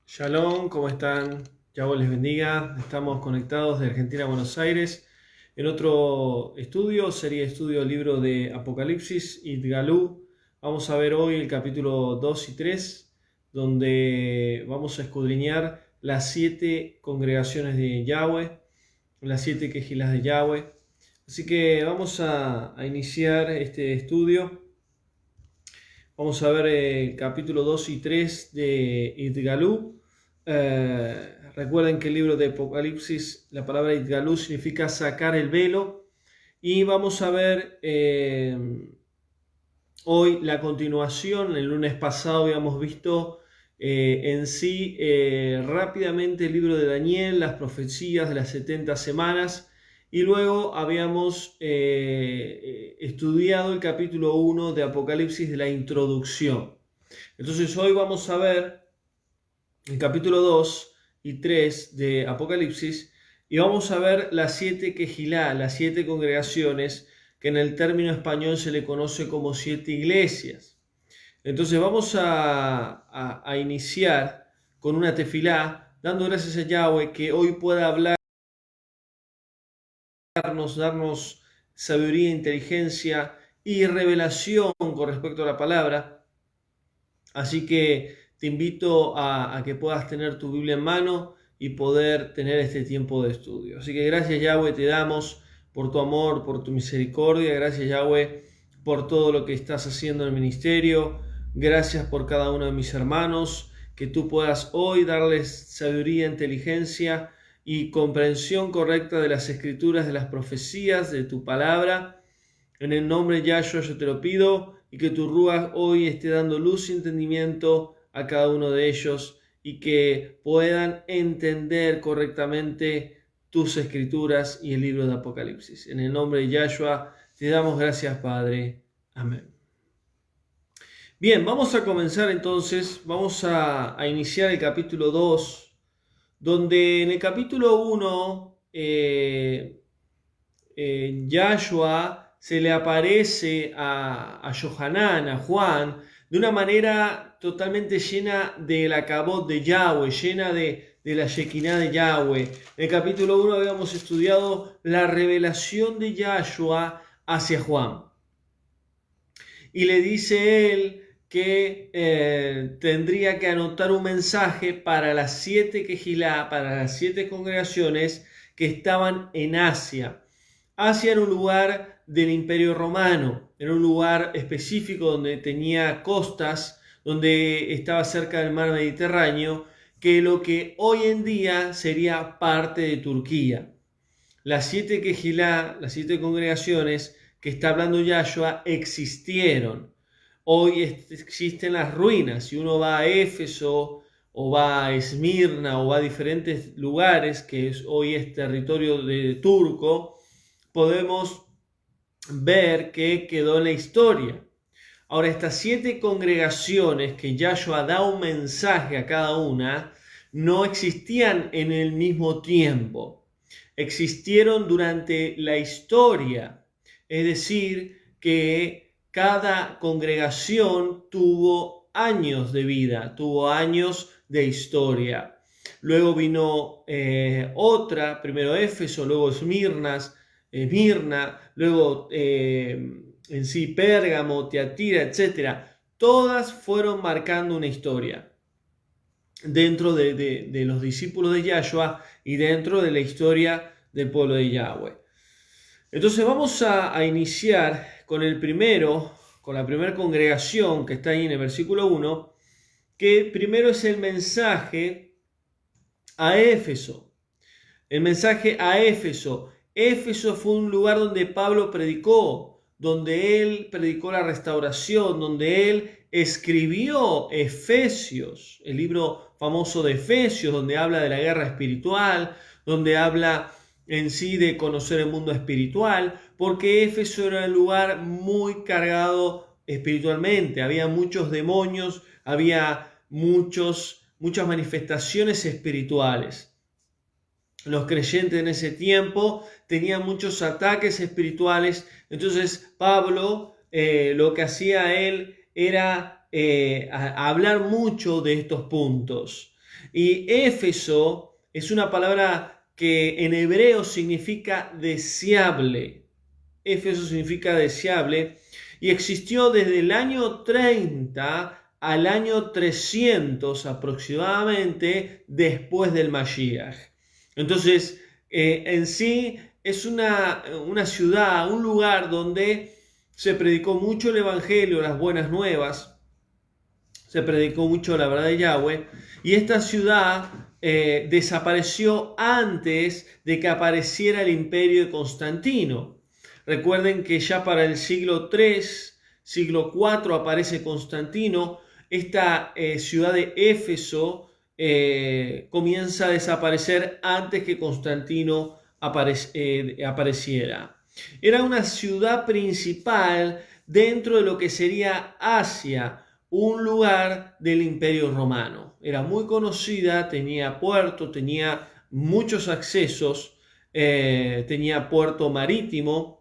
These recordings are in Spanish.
Shalom, ¿cómo están? Yahweh les bendiga. Estamos conectados de Argentina a Buenos Aires en otro estudio, serie de estudio del libro de Apocalipsis, Itgalú. Vamos a ver hoy el capítulo 2 y 3, donde vamos a escudriñar las 7 congregaciones de Yahweh, las 7 quejilas de Yahweh. Así que vamos a iniciar este estudio. Vamos a ver el capítulo 2 y 3 de Itgalú. Recuerden que el libro de Apocalipsis, la palabra Itgalú significa sacar el velo. Y vamos a ver hoy la continuación. El lunes pasado habíamos visto rápidamente el libro de Daniel, las profecías de las 70 semanas. Y luego habíamos estudiado el capítulo 1 de Apocalipsis de la introducción. Entonces hoy vamos a ver el capítulo 2 y 3 de Apocalipsis y vamos a ver las 7 quejilá, las 7 congregaciones que en el término español se le conoce como 7 iglesias. Entonces vamos a iniciar con una tefilá, dando gracias a Yahweh que hoy pueda darnos sabiduría, inteligencia y revelación con respecto a la palabra. Así que te invito a que puedas tener tu Biblia en mano y poder tener este tiempo de estudio. Así que gracias Yahweh te damos por tu amor, por tu misericordia. Gracias Yahweh por todo lo que estás haciendo en el ministerio. Gracias por cada uno de mis hermanos. Que tú puedas hoy darles sabiduría, inteligencia y comprensión correcta de las escrituras, de las profecías, de tu palabra. En el nombre de Yahshua yo te lo pido y que tu Ruach hoy esté dando luz y entendimiento a cada uno de ellos y que puedan entender correctamente tus escrituras y el libro de Apocalipsis. En el nombre de Yahshua te damos gracias, Padre. Amén. Bien, vamos a comenzar entonces, vamos a iniciar el capítulo 2, donde en el capítulo 1 Yahshua se le aparece a Yohanan, a Juan, de una manera totalmente llena del acabot de Yahweh, llena de la Shekinah de Yahweh. En el capítulo 1 habíamos estudiado la revelación de Yahshua hacia Juan. Y le dice él que tendría que anotar un mensaje para las 7 quejilá, para las 7 congregaciones que estaban en Asia. Asia era un lugar del Imperio Romano, era un lugar específico donde tenía costas, donde estaba cerca del mar Mediterráneo, que lo que hoy en día sería parte de Turquía. Las 7 quejilá, las 7 congregaciones que está hablando Yahshua existieron. Hoy existen las ruinas. Si uno va a Éfeso o va a Esmirna o va a diferentes lugares que hoy es territorio de turco, podemos ver que quedó en la historia. Ahora, estas 7 congregaciones que Yahshua da un mensaje a cada una, no existían en el mismo tiempo. Existieron durante la historia. Es decir, que cada congregación tuvo años de vida, tuvo años de historia. Luego vino otra, primero Éfeso, luego Esmirna, luego en sí Pérgamo, Tiatira, etc. Todas fueron marcando una historia dentro de los discípulos de Yahshua y dentro de la historia del pueblo de Yahweh. Entonces vamos a iniciar con la primera congregación que está ahí en el versículo 1, que primero es el mensaje a Éfeso. El mensaje a Éfeso. Éfeso fue un lugar donde Pablo predicó, donde él predicó la restauración, donde él escribió Efesios, el libro famoso de Efesios, donde habla de la guerra espiritual, donde habla en sí de conocer el mundo espiritual, porque Éfeso era un lugar muy cargado espiritualmente, había muchos demonios, había muchas manifestaciones espirituales. Los creyentes en ese tiempo tenían muchos ataques espirituales, entonces Pablo lo que hacía él era hablar mucho de estos puntos. Y Éfeso es una palabra que en hebreo significa deseable. Éfeso significa deseable y existió desde el año 30 al año 300 aproximadamente después del Mashiach. Entonces, en sí es una ciudad, un lugar donde se predicó mucho el Evangelio, las buenas nuevas, se predicó mucho la verdad de Yahweh, y esta ciudad desapareció antes de que apareciera el imperio de Constantino. Recuerden que ya para el siglo III, siglo IV aparece Constantino. Esta ciudad de Éfeso comienza a desaparecer antes que Constantino apareciera. Era una ciudad principal dentro de lo que sería Asia, un lugar del Imperio Romano. Era muy conocida, tenía puerto, tenía muchos accesos, tenía puerto marítimo,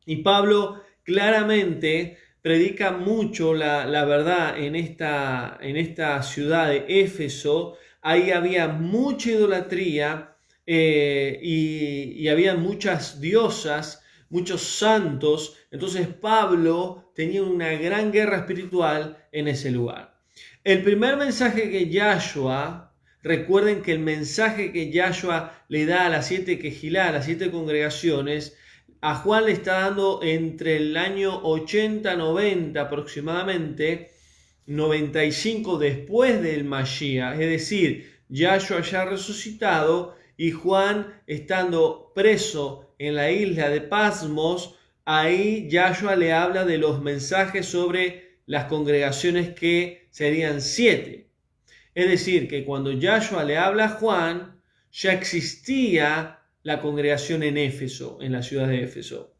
y Pablo claramente predica mucho la verdad en esta ciudad de Éfeso. Ahí había mucha idolatría y había muchas diosas, muchos santos. Entonces Pablo tenía una gran guerra espiritual en ese lugar. El primer mensaje que Yahshua, recuerden que el mensaje que Yahshua le da a las 7 quejilá, a las 7 congregaciones, a Juan le está dando entre el año 80-90 aproximadamente, 95 después del Mashiach, es decir, Yahshua ya resucitado y Juan estando preso en la isla de Pasmos. Ahí Yahshua le habla de los mensajes sobre las congregaciones que serían 7. Es decir, que cuando Yahshua le habla a Juan, ya existía la congregación en Éfeso, en la ciudad de Éfeso.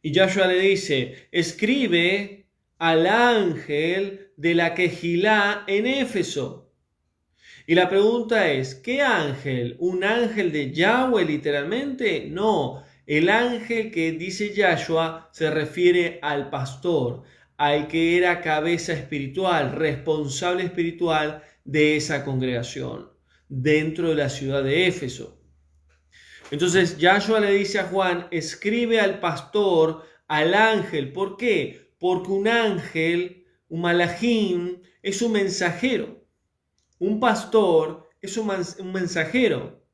Y Yahshua le dice, escribe al ángel de la quejilá en Éfeso. Y la pregunta es, ¿qué ángel? ¿Un ángel de Yahweh literalmente? No, el ángel que dice Yahshua se refiere al pastor, al que era cabeza espiritual, responsable espiritual de esa congregación, dentro de la ciudad de Éfeso. Entonces Yahshua le dice a Juan, escribe al pastor, al ángel. ¿Por qué? Porque un ángel, un malachim, es un mensajero. Un pastor es un mensajero.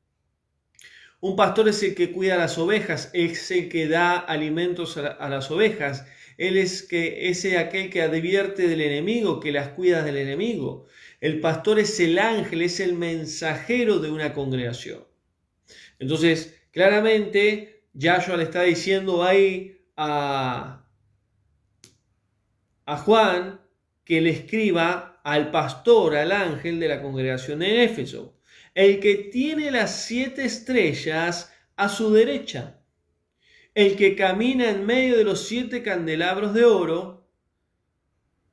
Un pastor es el que cuida las ovejas, es el que da alimentos a las ovejas. Él es aquel que advierte del enemigo, que las cuida del enemigo. El pastor es el ángel, es el mensajero de una congregación. Entonces, claramente, Yahshua le está diciendo ahí a Juan que le escriba al pastor, al ángel de la congregación en Éfeso, el que tiene las 7 estrellas a su derecha, el que camina en medio de los 7 candelabros de oro.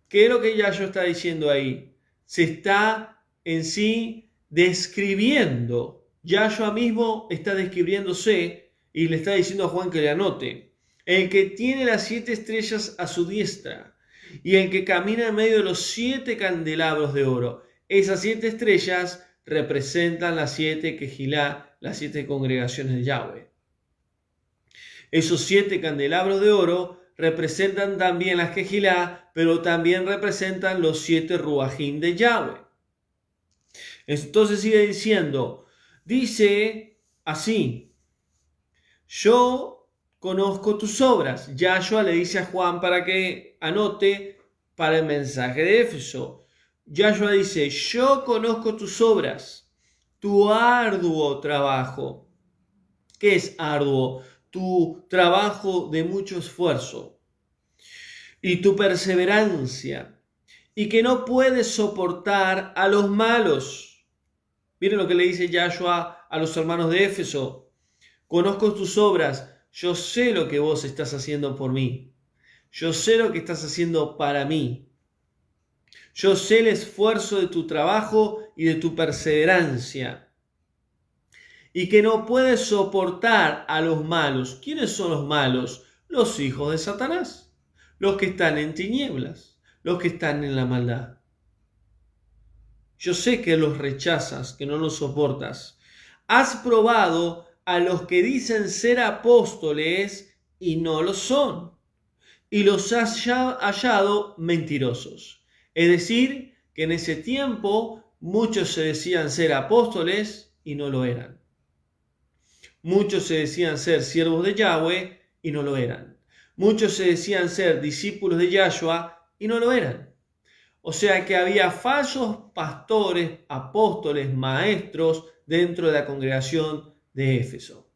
¿Qué es lo que Yahshua está diciendo ahí? Se está en sí describiendo. Yahshua mismo está describiéndose y le está diciendo a Juan que le anote. El que tiene las 7 estrellas a su diestra y el que camina en medio de los 7 candelabros de oro. Esas 7 estrellas representan las 7 quejilá, las 7 congregaciones de Yahweh. Esos 7 candelabros de oro representan también las quejilá, pero también representan los 7 ruajim de Yahweh. Entonces sigue diciendo, dice así, yo conozco tus obras. Yahshua le dice a Juan para que anote para el mensaje de Éfeso. Yahshua dice, yo conozco tus obras, tu arduo trabajo. ¿Qué es arduo? Tu trabajo de mucho esfuerzo y tu perseverancia, y que no puedes soportar a los malos. Miren lo que le dice Yahshua a los hermanos de Éfeso. Conozco tus obras, yo sé lo que vos estás haciendo por mí. Yo sé lo que estás haciendo para mí. Yo sé el esfuerzo de tu trabajo y de tu perseverancia. Y que no puedes soportar a los malos. ¿Quiénes son los malos? Los hijos de Satanás. Los que están en tinieblas. Los que están en la maldad. Yo sé que los rechazas, que no los soportas. Has probado a los que dicen ser apóstoles y no lo son, y los has hallado mentirosos. Es decir, que en ese tiempo muchos se decían ser apóstoles y no lo eran. Muchos se decían ser siervos de Yahweh y no lo eran. Muchos se decían ser discípulos de Yahshua y no lo eran. O sea que había falsos pastores, apóstoles, maestros dentro de la congregación de Éfeso.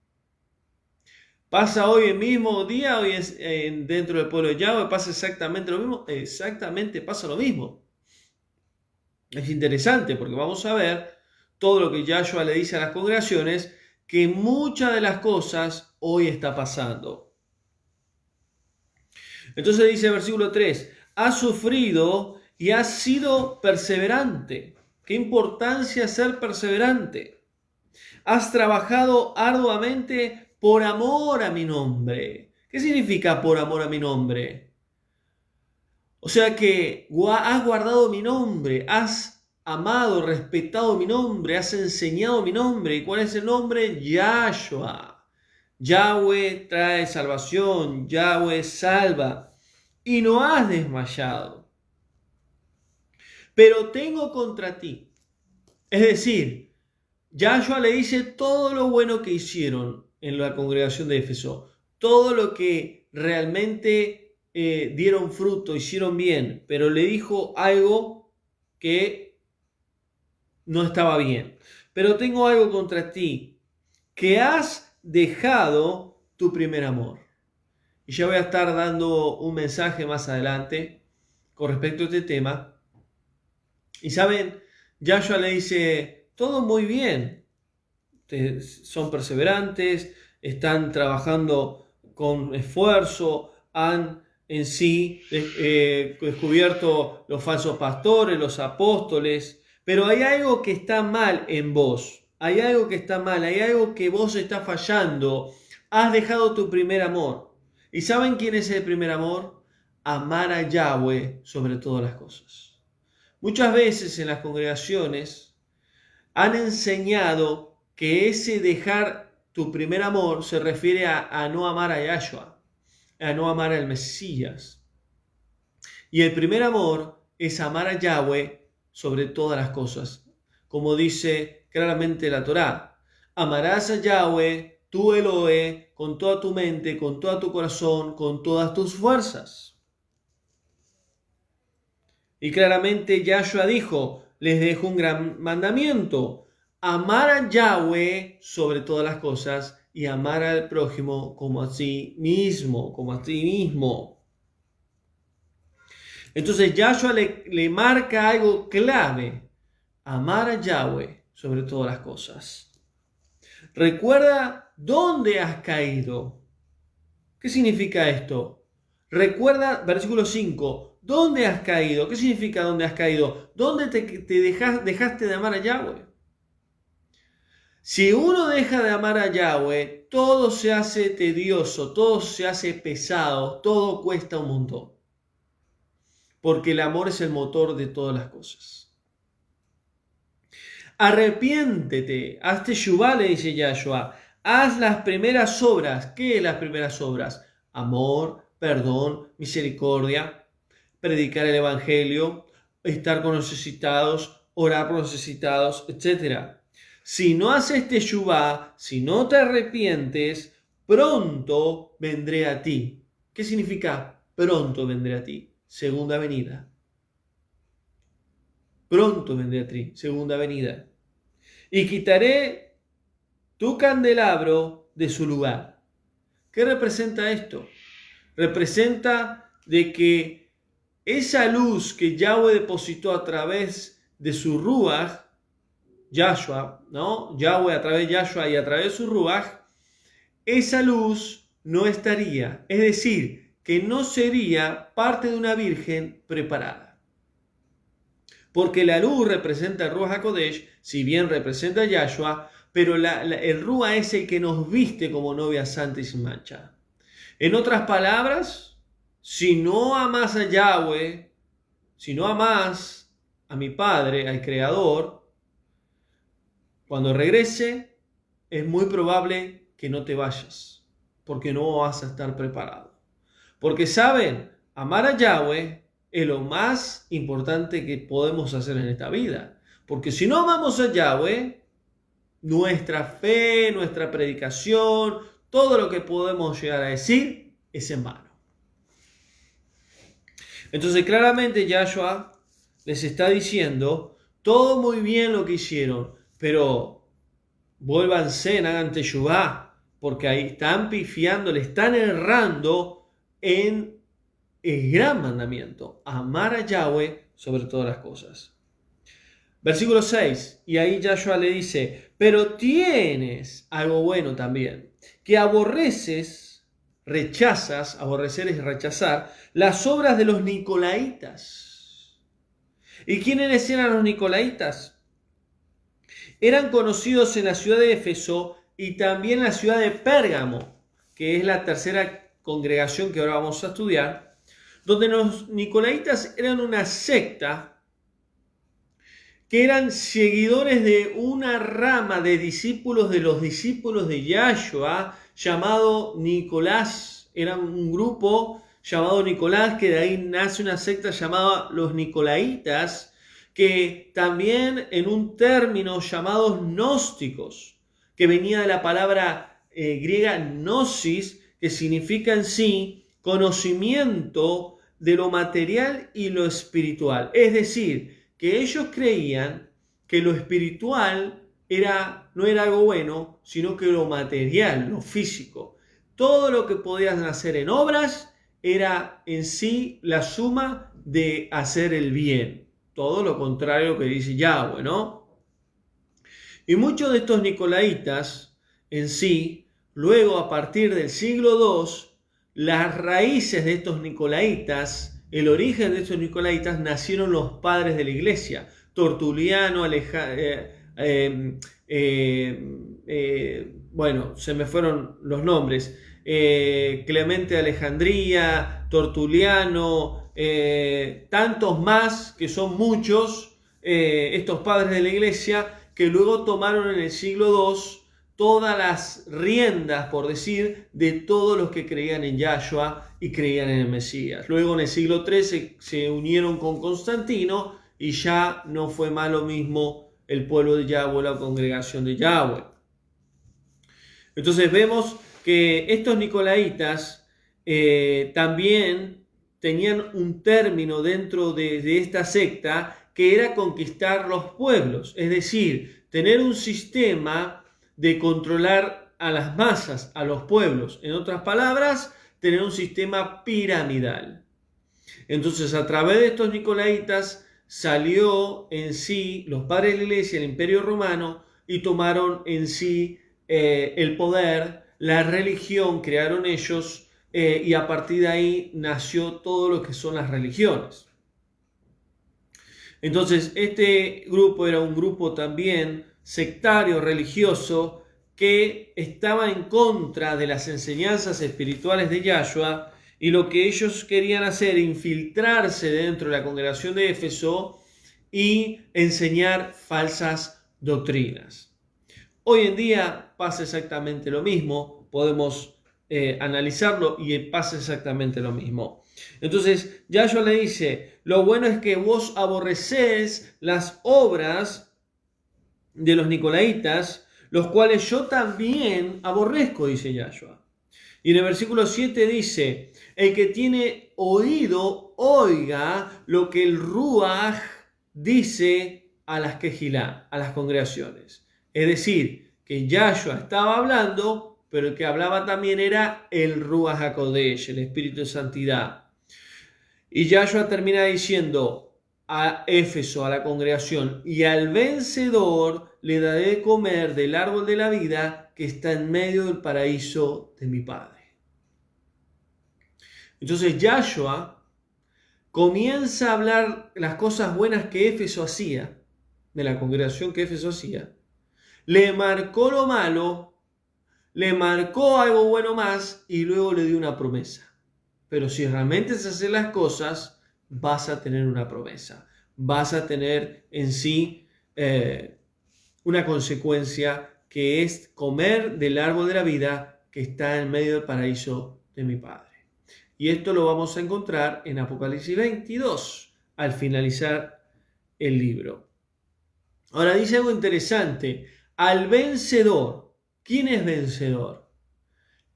¿Pasa hoy el mismo día, dentro del pueblo de Yahweh? ¿Pasa exactamente lo mismo? Exactamente pasa lo mismo. Es interesante porque vamos a ver todo lo que Yahshua le dice a las congregaciones, que muchas de las cosas hoy está pasando. Entonces dice el versículo 3, has sufrido y has sido perseverante. ¿Qué importancia ser perseverante? Has trabajado arduamente por amor a mi nombre. ¿Qué significa por amor a mi nombre? O sea que has guardado mi nombre, has amado, respetado mi nombre, has enseñado mi nombre. ¿Y cuál es el nombre? Yahshua. Yahweh trae salvación, Yahweh salva. Y no has desmayado. Pero tengo contra ti. Es decir, Yahshua le dice todo lo bueno que hicieron en la congregación de Éfeso, todo lo que realmente dieron fruto, hicieron bien, pero le dijo algo que no estaba bien. Pero tengo algo contra ti, que has dejado tu primer amor. Y ya voy a estar dando un mensaje más adelante con respecto a este tema. Y saben, Yahshua le dice, todo muy bien, son perseverantes, están trabajando con esfuerzo, han en sí descubierto los falsos pastores, los apóstoles, pero hay algo que está mal en vos, hay algo que está mal, hay algo que vos estás fallando, has dejado tu primer amor. ¿Y saben quién es el primer amor? Amar a Yahweh sobre todas las cosas. Muchas veces en las congregaciones han enseñado que ese dejar tu primer amor se refiere a no amar a Yahshua, a no amar al Mesías. Y el primer amor es amar a Yahweh sobre todas las cosas. Como dice claramente la Torá, amarás a Yahweh, tu Elohe, con toda tu mente, con todo tu corazón, con todas tus fuerzas. Y claramente Yahshua dijo, les dejo un gran mandamiento, amar a Yahweh sobre todas las cosas y amar al prójimo como a sí mismo, Entonces Yahshua le marca algo clave, amar a Yahweh sobre todas las cosas. Recuerda dónde has caído. ¿Qué significa esto? Recuerda, versículo 5, ¿dónde has caído? ¿Qué significa dónde has caído? ¿Dónde dejaste de amar a Yahweh? Si uno deja de amar a Yahweh, todo se hace tedioso, todo se hace pesado, todo cuesta un montón. Porque el amor es el motor de todas las cosas. Arrepiéntete, hazte teshuvá, le dice Yahshua, haz las primeras obras. ¿Qué es las primeras obras? Amor, perdón, misericordia, predicar el evangelio, estar con los necesitados, orar por los necesitados, etc. Si no haces teshuvá, si no te arrepientes, pronto vendré a ti. ¿Qué significa pronto vendré a ti? Segunda venida. Pronto vendré a ti, segunda venida. Y quitaré tu candelabro de su lugar. ¿Qué representa esto? Representa de que esa luz que Yahweh depositó a través de su Ruach, Yahshua, ¿no? Yahweh a través de Yahshua y a través de su Ruach, esa luz no estaría. Es decir, que no sería parte de una virgen preparada. Porque la luz representa el Ruach HaKodesh, si bien representa a Yahshua, pero el Ruach es el que nos viste como novia santa y sin mancha. En otras palabras, si no amas a Yahweh, si no amas a mi Padre, al Creador, cuando regrese, es muy probable que no te vayas, porque no vas a estar preparado. Porque saben, amar a Yahweh es lo más importante que podemos hacer en esta vida. Porque si no amamos a Yahweh, nuestra fe, nuestra predicación, todo lo que podemos llegar a decir es en vano. Entonces claramente Yahshua les está diciendo, todo muy bien lo que hicieron, pero vuélvanse, hagan teshuvá, porque ahí están pifiando, le están errando en el gran mandamiento, amar a Yahweh sobre todas las cosas. Versículo 6, y ahí Yahshua le dice, pero tienes algo bueno también, que rechazas, aborrecer es rechazar, las obras de los nicolaitas. ¿Y quiénes eran los nicolaitas? Eran conocidos en la ciudad de Éfeso y también en la ciudad de Pérgamo, que es la tercera congregación que ahora vamos a estudiar, donde los nicolaitas eran una secta que eran seguidores de una rama de discípulos de los discípulos de Yahshua llamado Nicolás. Era un grupo llamado Nicolás, que de ahí nace una secta llamada los Nicolaitas, que también en un término llamados gnósticos, que venía de la palabra griega gnosis, que significa en sí conocimiento de lo material y lo espiritual. Es decir, que ellos creían que lo espiritual no era algo bueno, sino que lo material, lo físico. Todo lo que podían hacer en obras era en sí la suma de hacer el bien. Todo lo contrario que dice Yahweh, ¿no? Y muchos de estos nicolaitas en sí, luego a partir del siglo II, las raíces de estos nicolaitas, el origen de estos nicolaitas, nacieron los padres de la iglesia. Tertuliano, bueno, se me fueron los nombres. Clemente de Alejandría, Tertuliano, tantos más, que son muchos, estos padres de la iglesia, que luego tomaron en el siglo II todas las riendas, por decir, de todos los que creían en Yahshua y creían en el Mesías. Luego en el siglo III se unieron con Constantino y ya no fue más lo mismo el pueblo de Yahweh, la congregación de Yahweh. Entonces vemos que estos nicolaitas también tenían un término dentro de esta secta que era conquistar los pueblos, es decir, tener un sistema de controlar a las masas, a los pueblos. En otras palabras, tener un sistema piramidal. Entonces, a través de estos nicolaitas salió en sí los padres de la iglesia, el Imperio Romano, y tomaron en sí el poder, la religión, crearon ellos, y a partir de ahí nació todo lo que son las religiones. Entonces, este grupo era un grupo también sectario, religioso, que estaba en contra de las enseñanzas espirituales de Yahshua, y lo que ellos querían hacer, infiltrarse dentro de la congregación de Éfeso y enseñar falsas doctrinas. Hoy en día pasa exactamente lo mismo, podemos analizarlo y pasa exactamente lo mismo. Entonces, Yahshua le dice, lo bueno es que vos aborrecés las obras de los nicolaitas, los cuales yo también aborrezco, dice Yahshua. Y en el versículo 7 dice, el que tiene oído, oiga lo que el Ruach dice a las Kehilá, a las congregaciones. Es decir, que Yahshua estaba hablando, pero el que hablaba también era el Ruach HaKodesh, el Espíritu de Santidad. Y Yahshua termina diciendo a Éfeso, a la congregación, y al vencedor le daré de comer del árbol de la vida que está en medio del paraíso de mi Padre. Entonces Yahshua comienza a hablar las cosas buenas que Éfeso hacía, de la congregación que Éfeso hacía, le marcó lo malo, le marcó algo bueno más y luego le dio una promesa. Pero si realmente se hacen las cosas, vas a tener una promesa. vas a tener en sí una consecuencia, que es comer del árbol de la vida que está en medio del paraíso de mi Padre. Y esto lo vamos a encontrar en Apocalipsis 22, al finalizar el libro. Ahora dice algo interesante: al vencedor. ¿Quién es vencedor?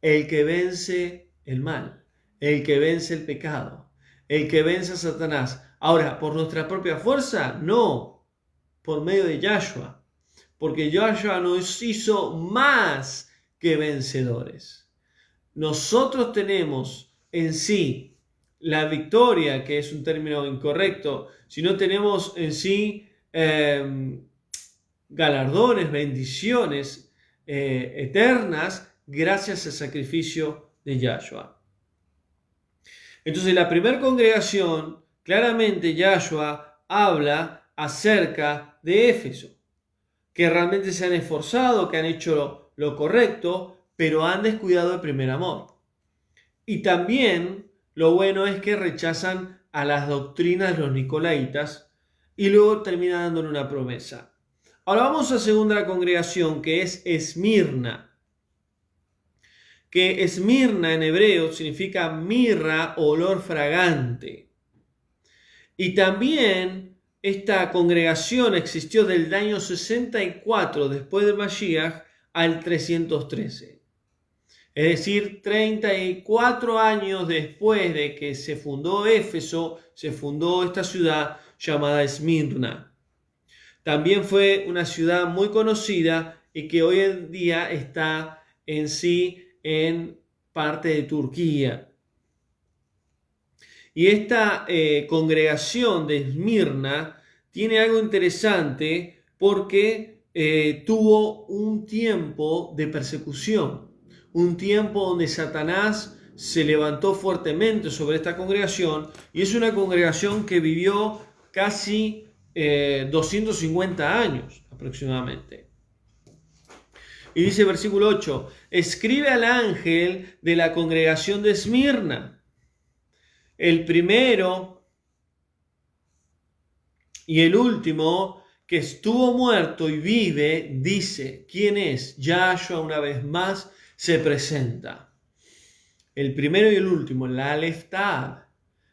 El que vence el mal, el que vence el pecado, el que vence a Satanás. Ahora, ¿por nuestra propia fuerza? No, por medio de Yahshua, porque Yahshua nos hizo más que vencedores. Nosotros tenemos en sí la victoria, que es un término incorrecto, si no tenemos en sí galardones, bendiciones eternas, gracias al sacrificio de Yahshua. Entonces, la primera congregación, claramente Yahshua habla acerca de Éfeso, que realmente se han esforzado, que han hecho lo correcto, pero han descuidado el primer amor. Y también lo bueno es que rechazan a las doctrinas de los nicolaitas y luego termina dándole una promesa. Ahora vamos a la segunda congregación, que es Esmirna. Que Esmirna en hebreo significa mirra, olor fragante. Y también esta congregación existió del año 64 después del Mashiach al 313. Es decir, 34 años después de que se fundó Éfeso, se fundó esta ciudad llamada Esmirna. También fue una ciudad muy conocida y que hoy en día está en sí en parte de Turquía. Y esta congregación de Esmirna tiene algo interesante porque tuvo un tiempo de persecución, un tiempo donde Satanás se levantó fuertemente sobre esta congregación, y es una congregación que vivió casi 250 años aproximadamente. Y dice versículo 8, escribe al ángel de la congregación de Esmirna, el primero y el último, que estuvo muerto y vive, dice. ¿Quién es? Yahshua una vez más se presenta. El primero y el último, la Aleph Tab,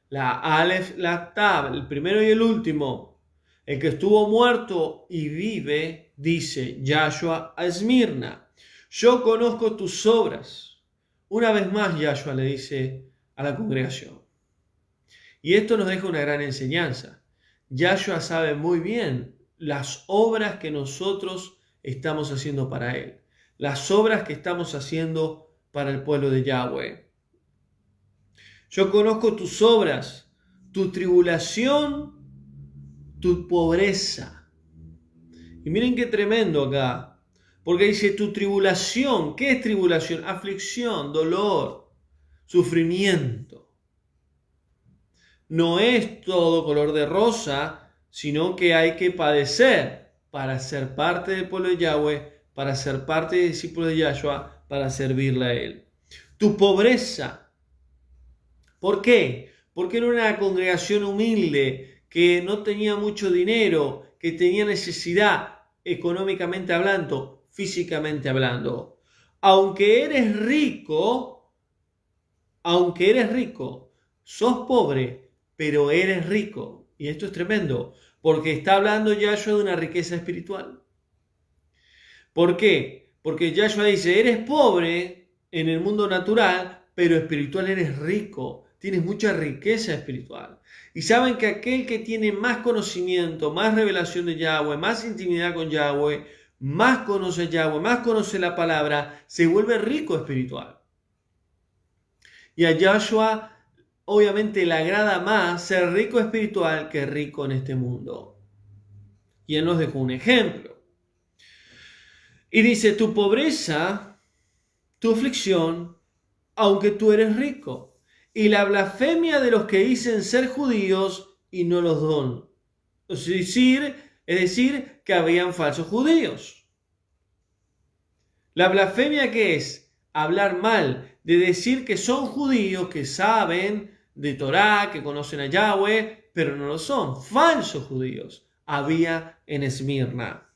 la Aleph la Tab, el primero y el último, el que estuvo muerto y vive, dice Yahshua a Esmirna. Yo conozco tus obras. Una vez más Yahshua le dice a la congregación. Y esto nos deja una gran enseñanza. Yahshua sabe muy bien las obras que nosotros estamos haciendo para Él, las obras que estamos haciendo para el pueblo de Yahweh. Yo conozco tus obras, tu tribulación, tu pobreza. Y miren qué tremendo acá, porque dice tu tribulación. ¿Qué es tribulación? Aflicción, dolor, sufrimiento. No es todo color de rosa, sino que hay que padecer para ser parte del pueblo de Yahweh, para ser parte de discípulos de Yahshua, para servirle a Él. Tu pobreza. ¿Por qué? Porque era una congregación humilde, que no tenía mucho dinero, que tenía necesidad económicamente hablando, físicamente hablando. Aunque eres rico, sos pobre, pero eres rico. Y esto es tremendo, porque está hablando Yahshua de una riqueza espiritual. ¿Por qué? Porque Yahshua dice, eres pobre en el mundo natural, pero espiritual eres rico. Tienes mucha riqueza espiritual. Y saben que aquel que tiene más conocimiento, más revelación de Yahweh, más intimidad con Yahweh, más conoce a Yahweh, más conoce la palabra, se vuelve rico espiritual. Y a Yahshua obviamente le agrada más ser rico espiritual que rico en este mundo. Y Él nos dejó un ejemplo. Y dice, tu pobreza, tu aflicción, aunque tú eres rico. Y la blasfemia de los que dicen ser judíos y no los son. Es decir, que habían falsos judíos. La blasfemia, ¿qué es? Hablar mal, de decir que son judíos, que saben de Torá, que conocen a Yahweh, pero no lo son. Falsos judíos había en Esmirna,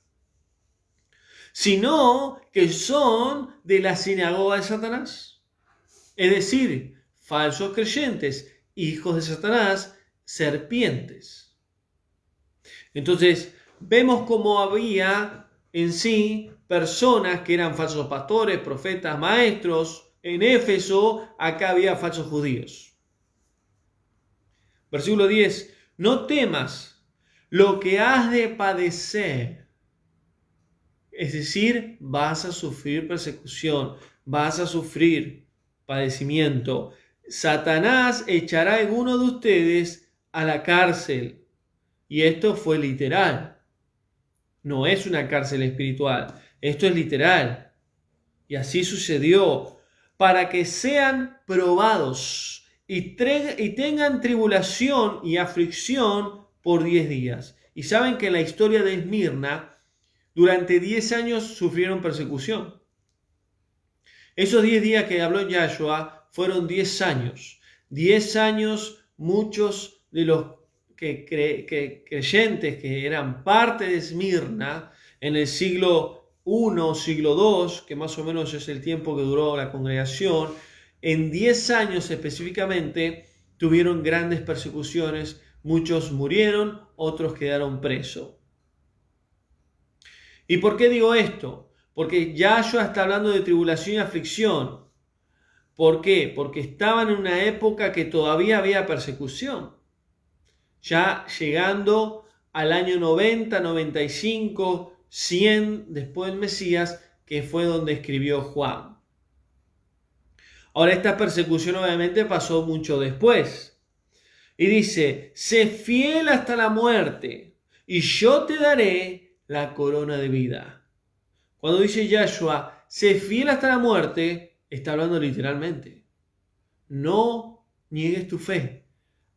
sino que son de la sinagoga de Satanás. Es decir, falsos creyentes, hijos de Satanás, serpientes. Entonces, vemos cómo había en sí personas que eran falsos pastores, profetas, maestros. En Éfeso, acá había falsos judíos. Versículo 10. No temas lo que has de padecer. Es decir, vas a sufrir persecución, vas a sufrir padecimiento. Satanás echará a alguno de ustedes a la cárcel. Y esto fue literal. No es una cárcel espiritual. Esto es literal. Y así sucedió. Para que sean probados y tengan tribulación y aflicción por 10 días. Y saben que en la historia de Esmirna, durante 10 años sufrieron persecución. Esos 10 días que habló Yahshua fueron 10 años. 10 años, muchos de los creyentes que eran parte de Esmirna en el siglo I, siglo II, que más o menos es el tiempo que duró la congregación, en 10 años específicamente tuvieron grandes persecuciones, muchos murieron, otros quedaron presos. ¿Y por qué digo esto? Porque Yahshua está hablando de tribulación y aflicción. ¿Por qué? Porque estaban en una época que todavía había persecución. Ya llegando al año 90, 95, 100 después del Mesías, que fue donde escribió Juan. Ahora, esta persecución obviamente pasó mucho después. Y dice, sé fiel hasta la muerte, y yo te daré la corona de vida. Cuando dice Yahshua, sé fiel hasta la muerte, está hablando literalmente. No niegues tu fe.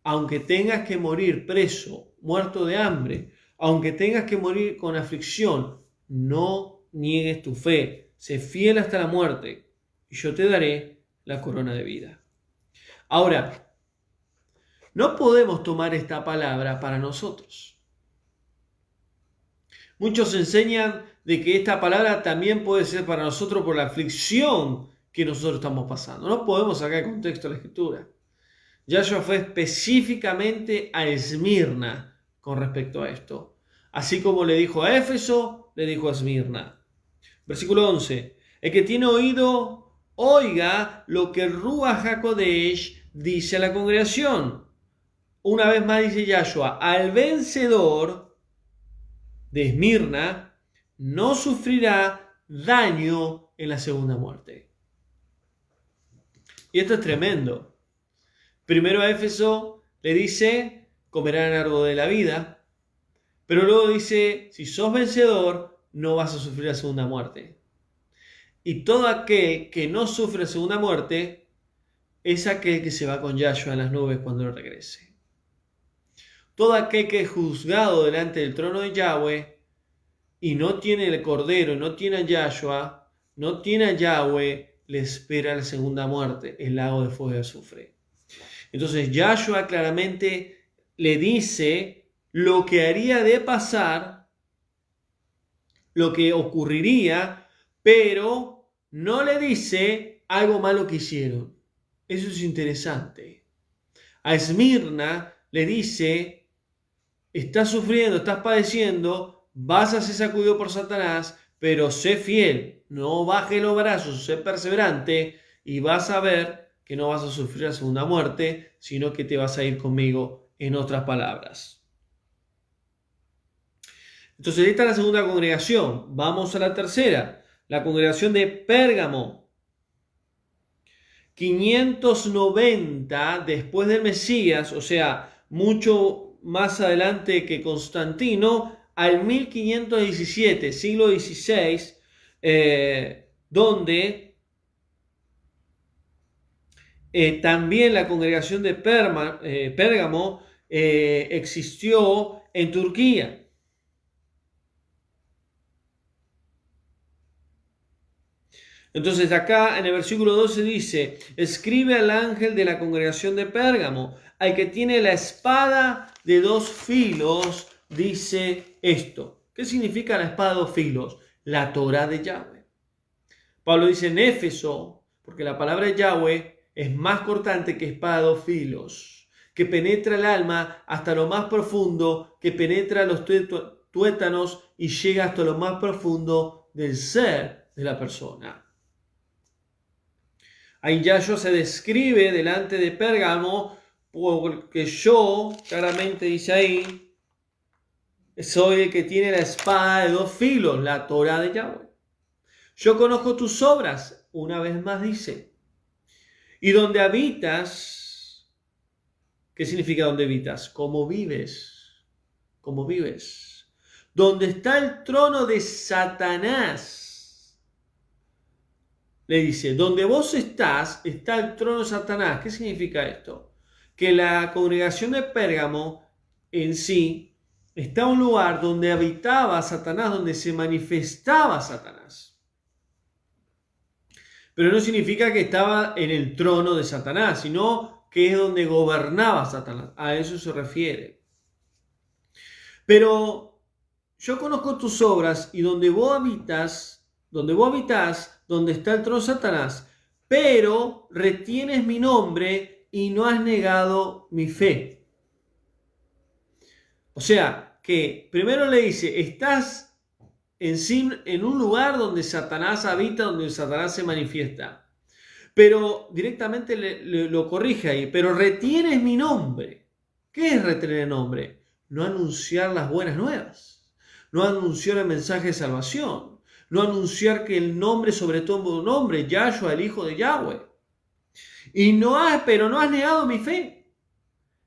Aunque tengas que morir preso, muerto de hambre, aunque tengas que morir con aflicción, no niegues tu fe. Sé fiel hasta la muerte, y yo te daré la corona de vida. Ahora, no podemos tomar esta palabra para nosotros. Muchos enseñan de que esta palabra también puede ser para nosotros por la aflicción que nosotros estamos pasando. No podemos sacar el contexto de la Escritura. Yahshua fue específicamente a Esmirna con respecto a esto. Así como le dijo a Éfeso, le dijo a Esmirna. Versículo 11. El que tiene oído, oiga lo que Ruach HaKodesh dice a la congregación. Una vez más dice Yahshua, al vencedor de Esmirna no sufrirá daño en la segunda muerte. Y esto es tremendo. Primero a Éfeso le dice, comerán el árbol de la vida, pero luego dice, si sos vencedor, no vas a sufrir la segunda muerte. Y todo aquel que no sufre la segunda muerte es aquel que se va con Yahshua en las nubes cuando él regrese. Todo aquel que es juzgado delante del trono de Yahweh y no tiene el cordero, no tiene a Yahshua, no tiene a Yahweh, le espera la segunda muerte, el lago de fuego y azufre. Entonces Yahshua claramente le dice lo que haría de pasar, lo que ocurriría, pero no le dice algo malo que hicieron. Eso es interesante. A Esmirna le dice, estás sufriendo, estás padeciendo, vas a ser sacudido por Satanás, pero sé fiel, no bajes los brazos, sé perseverante y vas a ver que no vas a sufrir la segunda muerte, sino que te vas a ir conmigo, en otras palabras. Entonces, esta es la segunda congregación. Vamos a la tercera, la congregación de Pérgamo. 590 después del Mesías, o sea, mucho más adelante que Constantino, al 1517, siglo XVI, donde también la congregación de Pérgamo existió en Turquía. Entonces acá en el versículo 12 dice, escribe al ángel de la congregación de Pérgamo, al que tiene la espada de dos filos, dice esto. ¿Qué significa la espada de dos filos? La Torá de Yahweh. Pablo dice en Éfeso, porque la palabra de Yahweh es más cortante que espada de dos filos, que penetra el alma hasta lo más profundo, que penetra los tuétanos y llega hasta lo más profundo del ser de la persona. Ahí Yahshua se describe delante de Pérgamo, porque yo, claramente dice ahí, soy el que tiene la espada de dos filos, la Torá de Yahweh. Yo conozco tus obras, una vez más dice, y donde habitas, ¿qué significa donde habitas? ¿Cómo vives? ¿Cómo vives? Donde está el trono de Satanás. Le dice, donde vos estás, está el trono de Satanás. ¿Qué significa esto? Que la congregación de Pérgamo en sí está en un lugar donde habitaba Satanás, donde se manifestaba Satanás. Pero no significa que estaba en el trono de Satanás, sino que es donde gobernaba Satanás. A eso se refiere. Pero yo conozco tus obras y donde vos habitas, donde está el trono de Satanás, pero retienes mi nombre y no has negado mi fe. O sea, que primero le dice, estás en un lugar donde Satanás habita, donde Satanás se manifiesta. Pero directamente lo corrige ahí, pero retienes mi nombre. ¿Qué es retener el nombre? No anunciar las buenas nuevas, no anunciar el mensaje de salvación, no anunciar que el nombre sobre todo nombre, Yahshua, el Hijo de Yahweh. Pero no has negado mi fe.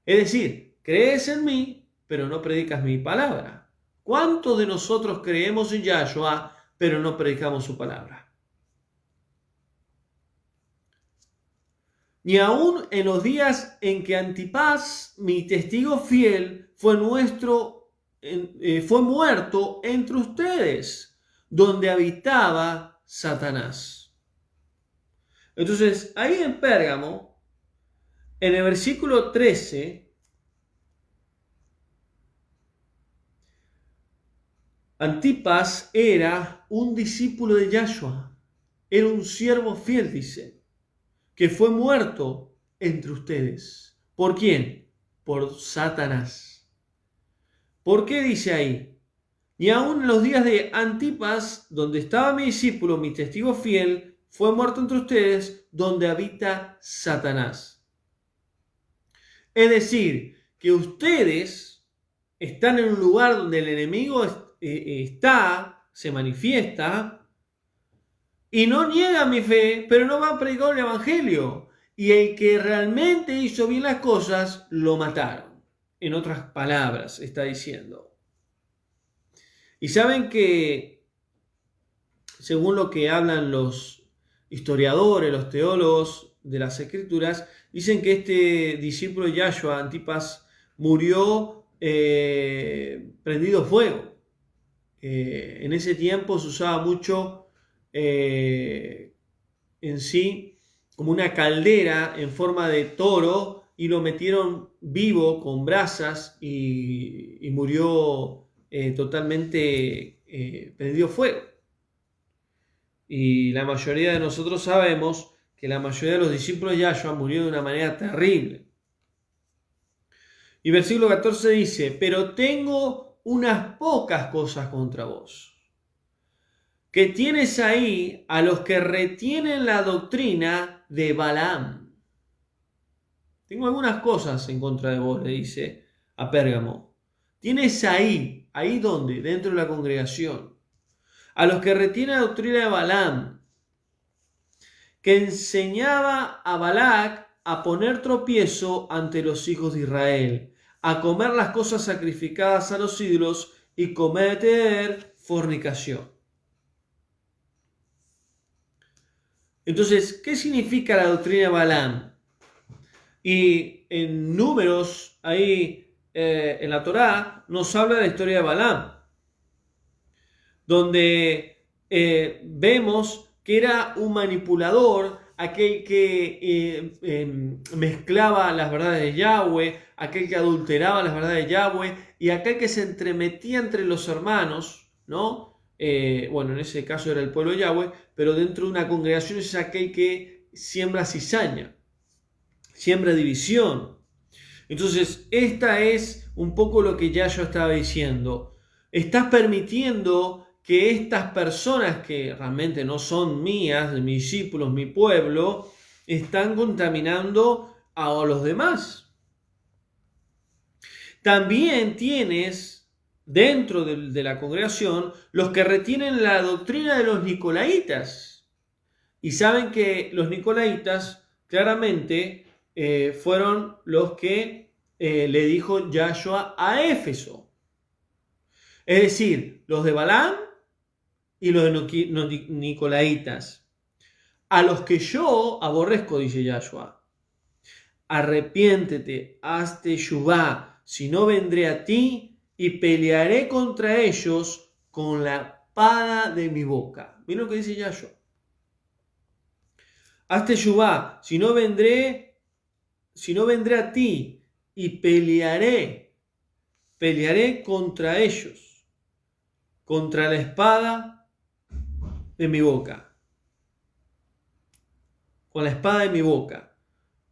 Es decir, crees en mí, pero no predicas mi palabra. ¿Cuántos de nosotros creemos en Yahshua, pero no predicamos su palabra? Ni aun en los días en que Antipas, mi testigo fiel, fue muerto entre ustedes, donde habitaba Satanás. Entonces, ahí en Pérgamo, en el versículo 13, Antipas era un discípulo de Yahshua, era un siervo fiel, dice, que fue muerto entre ustedes. ¿Por quién? Por Satanás. ¿Por qué dice ahí? Y aún en los días de Antipas, donde estaba mi discípulo, mi testigo fiel, fue muerto entre ustedes, donde habita Satanás. Es decir, que ustedes están en un lugar donde el enemigo se manifiesta, y no niegan mi fe, pero no van a predicar el evangelio. Y el que realmente hizo bien las cosas, lo mataron. En otras palabras, está diciendo. Y saben que, según lo que hablan los historiadores, los teólogos de las escrituras, dicen que este discípulo de Yahshua, Antipas, murió prendido fuego. En ese tiempo se usaba mucho en sí como una caldera en forma de toro y lo metieron vivo con brasas y murió totalmente prendido fuego. Y la mayoría de nosotros sabemos que la mayoría de los discípulos de Yahshua murió de una manera terrible. Y versículo 14 dice, pero tengo unas pocas cosas contra vos, que tienes ahí a los que retienen la doctrina de Balaam. Tengo algunas cosas en contra de vos, le dice a Pérgamo. Tienes ahí ¿dónde? Dentro de la congregación, a los que retienen la doctrina de Balaam, que enseñaba a Balac a poner tropiezo ante los hijos de Israel, a comer las cosas sacrificadas a los ídolos y cometer fornicación. Entonces, ¿qué significa la doctrina de Balaam? Y en Números, ahí en la Torá, nos habla de la historia de Balaam, donde vemos que era un manipulador, aquel que mezclaba las verdades de Yahweh, aquel que adulteraba las verdades de Yahweh y aquel que se entremetía entre los hermanos, ¿no? Bueno, en ese caso era el pueblo de Yahweh, pero dentro de una congregación es aquel que siembra cizaña, siembra división. Entonces, esta es un poco lo que ya yo estaba diciendo. Estás permitiendo que estas personas que realmente no son mías, de mis discípulos, mi pueblo, están contaminando a los demás. También tienes dentro de la congregación los que retienen la doctrina de los nicolaitas. Y saben que los nicolaitas claramente fueron los que le dijo Yahshua a Éfeso. Es decir, los de Balaam y los de nicolaitas. A los que yo aborrezco, dice Yahshua. Arrepiéntete, hazte teshuvá, si no vendré a ti y pelearé contra ellos con la espada de mi boca. Miren lo que dice Yahshua. Hazte teshuvá, si no vendré a ti y pelearé contra ellos, contra la espada de mi boca. Con la espada de mi boca.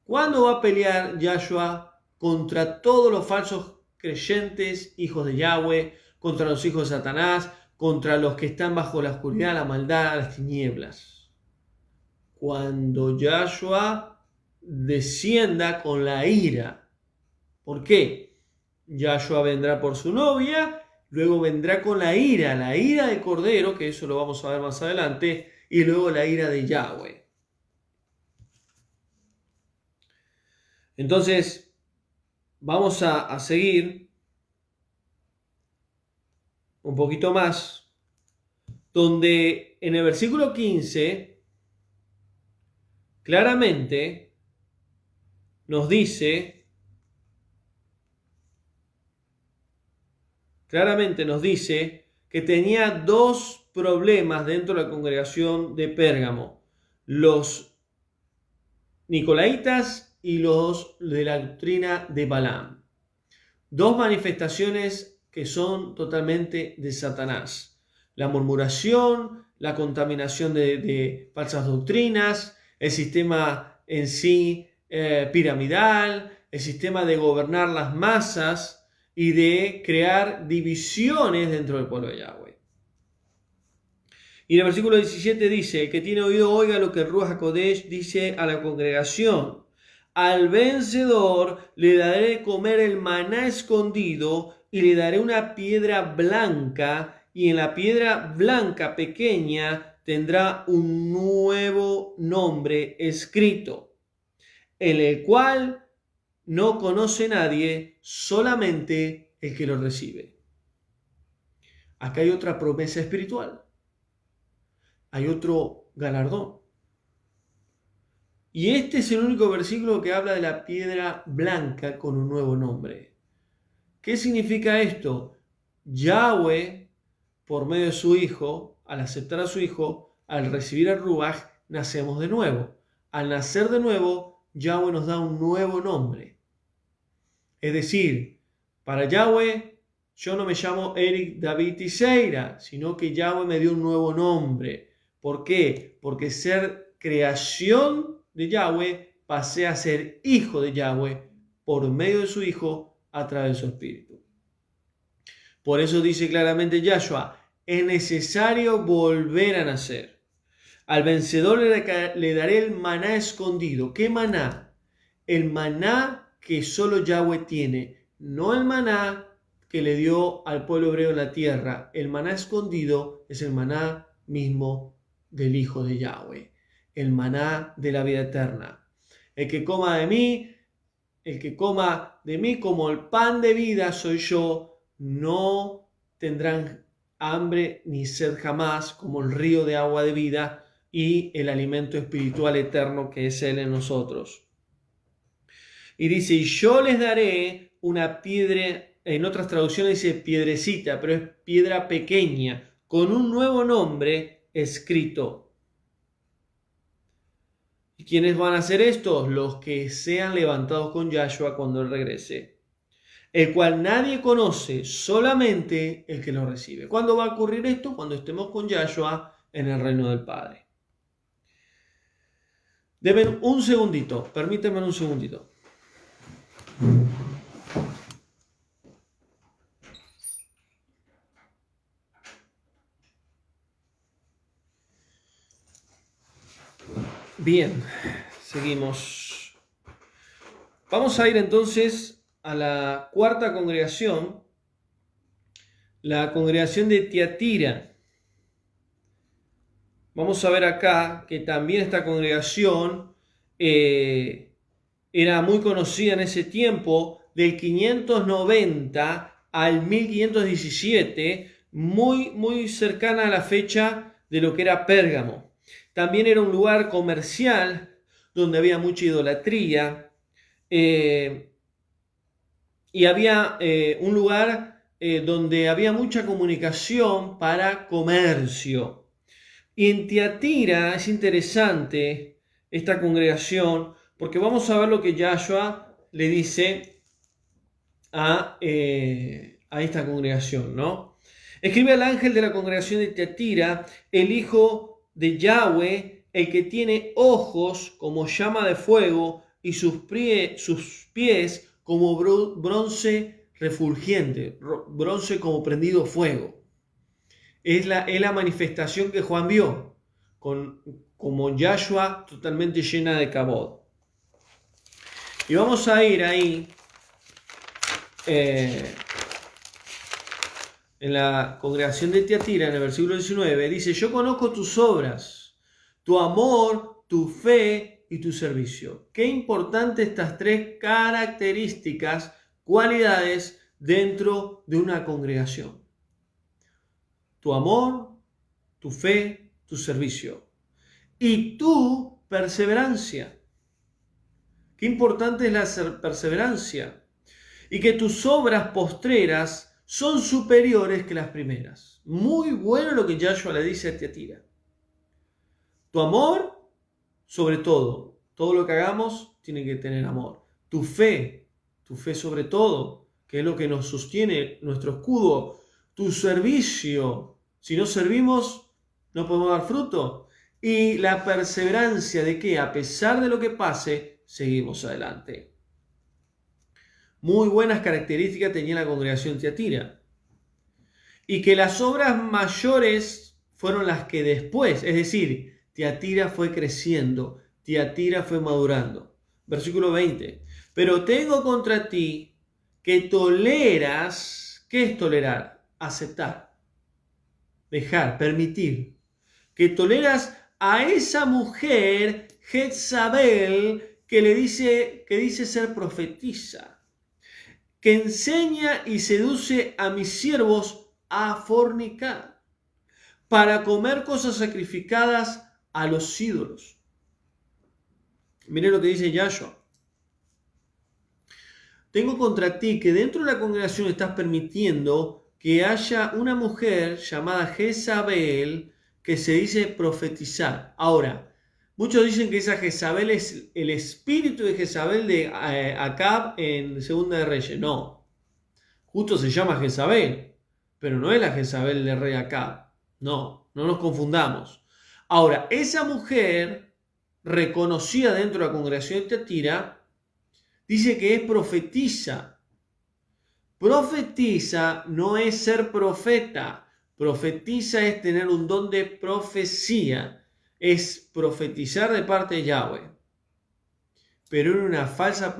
¿Cuándo va a pelear Yahshua contra todos los falsos creyentes, hijos de Yahweh, contra los hijos de Satanás, contra los que están bajo la oscuridad, la maldad, las tinieblas? Cuando Yahshua descienda con la ira. ¿Por qué? Yahshua vendrá por su novia, luego vendrá con la ira del Cordero, que eso lo vamos a ver más adelante, y luego la ira de Yahweh. Entonces, vamos a seguir un poquito más, donde en el versículo 15 claramente nos dice que tenía dos problemas dentro de la congregación de Pérgamo: los nicolaitas y los de la doctrina de Balaam. Dos manifestaciones que son totalmente de Satanás: la murmuración, la contaminación de falsas doctrinas, el sistema en sí piramidal, el sistema de gobernar las masas y de crear divisiones dentro del pueblo de Yahweh. Y en el versículo 17 dice: el que tiene oído oiga lo que el Ruach HaKodesh dice a la congregación. Al vencedor le daré de comer el maná escondido y le daré una piedra blanca, y en la piedra blanca pequeña tendrá un nuevo nombre escrito, en el cual no conoce nadie, solamente el que lo recibe. Acá hay otra promesa espiritual. Hay otro galardón. Y este es el único versículo que habla de la piedra blanca con un nuevo nombre. ¿Qué significa esto? Yahweh, por medio de su Hijo, al aceptar a su Hijo, al recibir al Ruach, nacemos de nuevo. Al nacer de nuevo, Yahweh nos da un nuevo nombre. Es decir, para Yahweh, yo no me llamo Eric David Tiseira, sino que Yahweh me dio un nuevo nombre. ¿Por qué? Porque ser creación de Yahweh pasé a ser hijo de Yahweh por medio de su Hijo a través de su Espíritu. Por eso dice claramente Yahshua: es necesario volver a nacer. Al vencedor le daré el maná escondido. ¿Qué maná? El maná que solo Yahweh tiene, no el maná que le dio al pueblo hebreo en la tierra. El maná escondido es el maná mismo del Hijo de Yahweh, el maná de la vida eterna. El que coma de mí como el pan de vida soy yo, no tendrán hambre ni sed jamás, como el río de agua de vida y el alimento espiritual eterno que es Él en nosotros. Y dice: y yo les daré una piedra, en otras traducciones dice piedrecita, pero es piedra pequeña, con un nuevo nombre escrito. ¿Y quiénes van a hacer esto? Los que sean levantados con Yahshua cuando Él regrese, el cual nadie conoce, solamente el que lo recibe. ¿Cuándo va a ocurrir esto? Cuando estemos con Yahshua en el reino del Padre. Deben un segundito, permítanme un segundito. Bien, seguimos. Vamos a ir entonces a la cuarta congregación, la congregación de Tiatira. Vamos a ver acá que también esta congregación era muy conocida en ese tiempo, del 590 al 1517, muy cercana a la fecha de lo que era Pérgamo. También era un lugar comercial donde había mucha idolatría y había un lugar donde había mucha comunicación para comercio. Y en Tiatira es interesante esta congregación porque vamos a ver lo que Yahshua le dice a esta congregación, ¿no? Escribe al ángel de la congregación de Tiatira, el hijo de Yahweh, el que tiene ojos como llama de fuego y sus pies como bronce refulgente, bronce como prendido fuego. Es la manifestación que Juan vio, como Yahshua totalmente llena de kabod. Y vamos a ir ahí en la congregación de Tiatira, en el versículo 19, dice: yo conozco tus obras, tu amor, tu fe y tu servicio. Qué importante estas tres características, cualidades dentro de una congregación. Tu amor, tu fe, tu servicio y tu perseverancia. Qué importante es la perseverancia y que tus obras postreras son superiores que las primeras. Muy bueno lo que Yahshua le dice a Tiatira. Tu amor, sobre todo lo que hagamos tiene que tener amor. Tu fe sobre todo, que es lo que nos sostiene, nuestro escudo. Tu servicio, si no servimos, no podemos dar fruto. Y la perseverancia de que a pesar de lo que pase, seguimos adelante. Muy buenas características tenía la congregación Tiatira. Y que las obras mayores fueron las que después, es decir, Tiatira fue creciendo, Tiatira fue madurando. Versículo 20. Pero tengo contra ti que toleras, ¿qué es tolerar? Aceptar. Dejar, permitir, que toleras a esa mujer Jezabel que dice ser profetisa, que enseña y seduce a mis siervos a fornicar, para comer cosas sacrificadas a los ídolos. Miren lo que dice Yahshua. Tengo contra ti que dentro de la congregación estás permitiendo que haya una mujer llamada Jezabel que se dice profetizar. Ahora, muchos dicen que esa Jezabel es el espíritu de Jezabel de Acab en Segunda de Reyes. No, justo se llama Jezabel, pero no es la Jezabel del rey Acab. No nos confundamos. Ahora, esa mujer reconocida dentro de la congregación de Tiatira dice que es profetisa. Profetiza no es ser profeta. Profetiza es tener un don de profecía. Es profetizar de parte de Yahweh. Pero era una falsa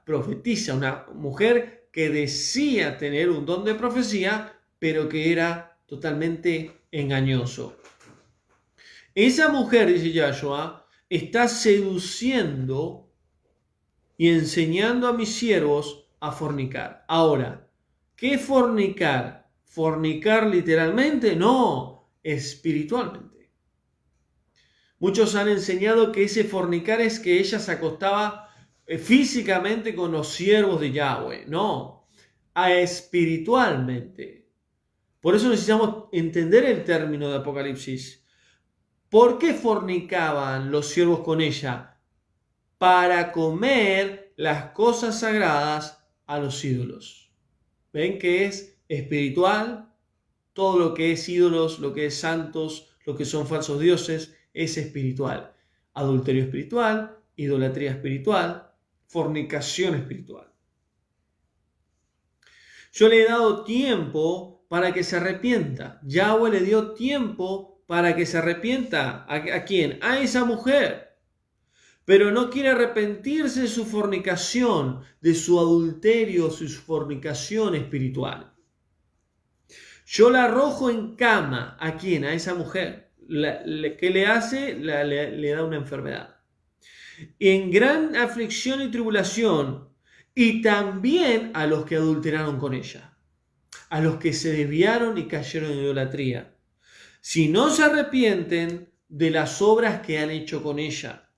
profetisa, una mujer que decía tener un don de profecía, pero que era totalmente engañoso. Esa mujer, dice Yahshua, está seduciendo y enseñando a mis siervos a fornicar. Ahora, ¿qué fornicar? ¿Fornicar literalmente? No, espiritualmente. Muchos han enseñado que ese fornicar es que ella se acostaba físicamente con los siervos de Yahweh. No, espiritualmente. Por eso necesitamos entender el término de Apocalipsis. ¿Por qué fornicaban los siervos con ella? Para comer las cosas sagradas a los ídolos. ¿Ven que es espiritual? Todo lo que es ídolos, lo que es santos, lo que son falsos dioses, es espiritual. Adulterio espiritual, idolatría espiritual, fornicación espiritual. Yo le he dado tiempo para que se arrepienta. Yahweh le dio tiempo para que se arrepienta. ¿A quién? A esa mujer. Pero no quiere arrepentirse de su fornicación, de su adulterio, su fornicación espiritual. Yo la arrojo en cama. ¿A quién? A esa mujer. ¿Qué le hace? Le da una enfermedad. En gran aflicción y tribulación, y también a los que adulteraron con ella, a los que se desviaron y cayeron en idolatría. Si no se arrepienten de las obras que han hecho con ella,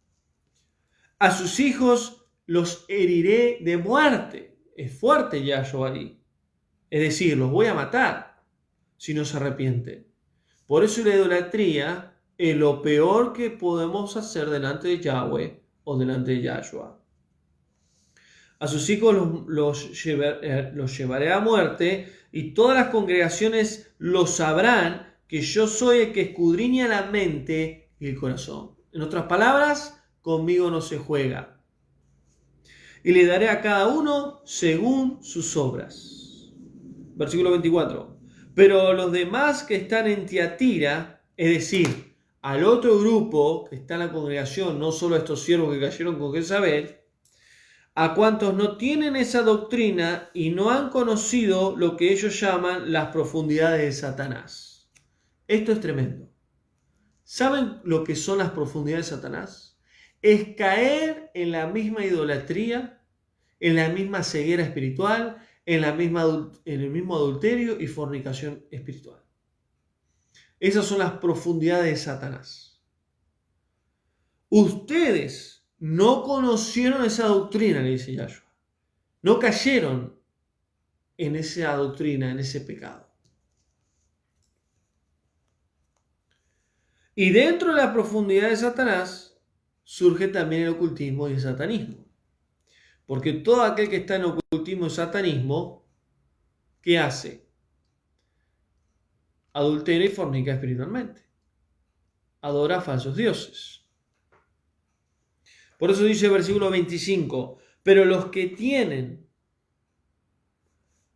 a sus hijos los heriré de muerte. Es fuerte Yahshua ahí. Es decir, los voy a matar si no se arrepienten. Por eso la idolatría es lo peor que podemos hacer delante de Yahweh o delante de Yahshua. A sus hijos los llevaré a muerte, y todas las congregaciones lo sabrán, que yo soy el que escudriña la mente y el corazón. En otras palabras, conmigo no se juega. Y le daré a cada uno según sus obras. Versículo 24. Pero los demás que están en Tiatira, es decir, al otro grupo que está en la congregación, no solo a estos siervos que cayeron con Jezabel, a cuantos no tienen esa doctrina y no han conocido lo que ellos llaman las profundidades de Satanás. Esto es tremendo. ¿Saben lo que son las profundidades de Satanás? Es caer en la misma idolatría, en la misma ceguera espiritual, en el mismo adulterio y fornicación espiritual. Esas son las profundidades de Satanás. Ustedes no conocieron esa doctrina, le dice Yahshua. No cayeron en esa doctrina, en ese pecado. Y dentro de la profundidad de Satanás surge también el ocultismo y el satanismo. Porque todo aquel que está en ocultismo y satanismo, ¿qué hace? Adultera y fornica espiritualmente. Adora a falsos dioses. Por eso dice el versículo 25, pero lo que tienen,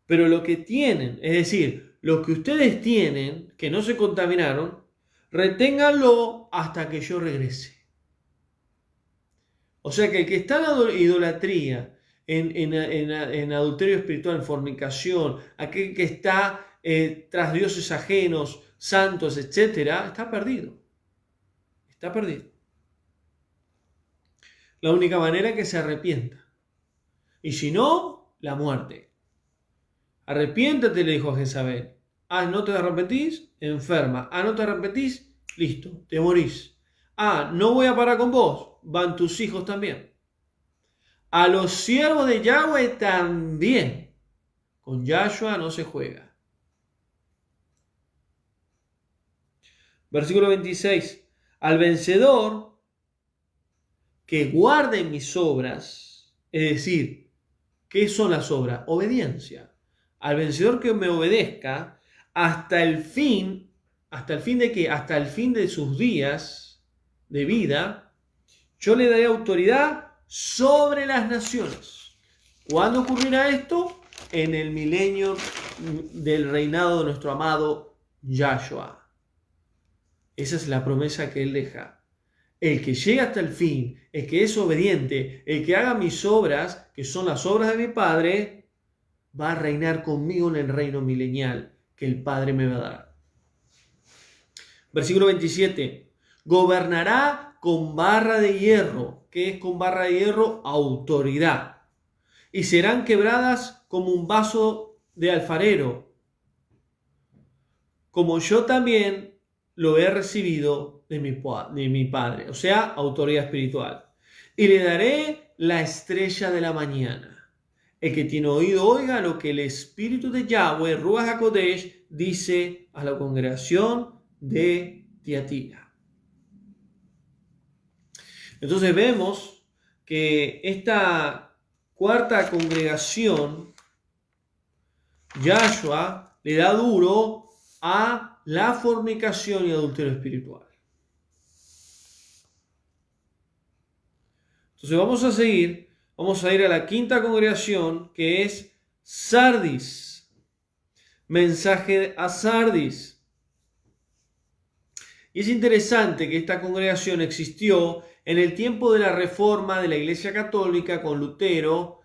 es decir, los que ustedes tienen, que no se contaminaron, reténganlo hasta que yo regrese. O sea que el que está en idolatría, en adulterio espiritual, en fornicación, aquel que está tras dioses ajenos, santos, etc., está perdido. Está perdido. La única manera es que se arrepienta. Y si no, la muerte. Arrepiéntate, le dijo a Jezabel. ¿No te arrepentís? Enferma. ¿No te arrepentís? Listo, te morís. No voy a parar con vos. Van tus hijos también. A los siervos de Yahweh también. Con Yahshua no se juega. Versículo 26. Al vencedor que guarde mis obras, es decir, ¿qué son las obras? Obediencia. Al vencedor que me obedezca hasta el fin de qué? Hasta el fin de sus días de vida, yo le daré autoridad sobre las naciones. ¿Cuándo ocurrirá esto? En el milenio del reinado de nuestro amado Yahshua. Esa es la promesa que él deja. El que llega hasta el fin, el que es obediente, el que haga mis obras, que son las obras de mi Padre, va a reinar conmigo en el reino milenial que el Padre me va a dar. Versículo 27. Gobernará con barra de hierro. ¿Qué es con barra de hierro? Autoridad. Y serán quebradas como un vaso de alfarero, como yo también lo he recibido de mi Padre, o sea, autoridad espiritual. Y le daré la estrella de la mañana. El que tiene oído oiga lo que el Espíritu de Yahweh, Ruach HaKodesh, dice a la congregación de Tiatira. Entonces vemos que esta cuarta congregación, Yahshua le da duro a la fornicación y adulterio espiritual. Entonces vamos a ir a la quinta congregación, que es Sardis. Mensaje a Sardis. Y es interesante que esta congregación existió en el tiempo de la Reforma de la Iglesia Católica con Lutero,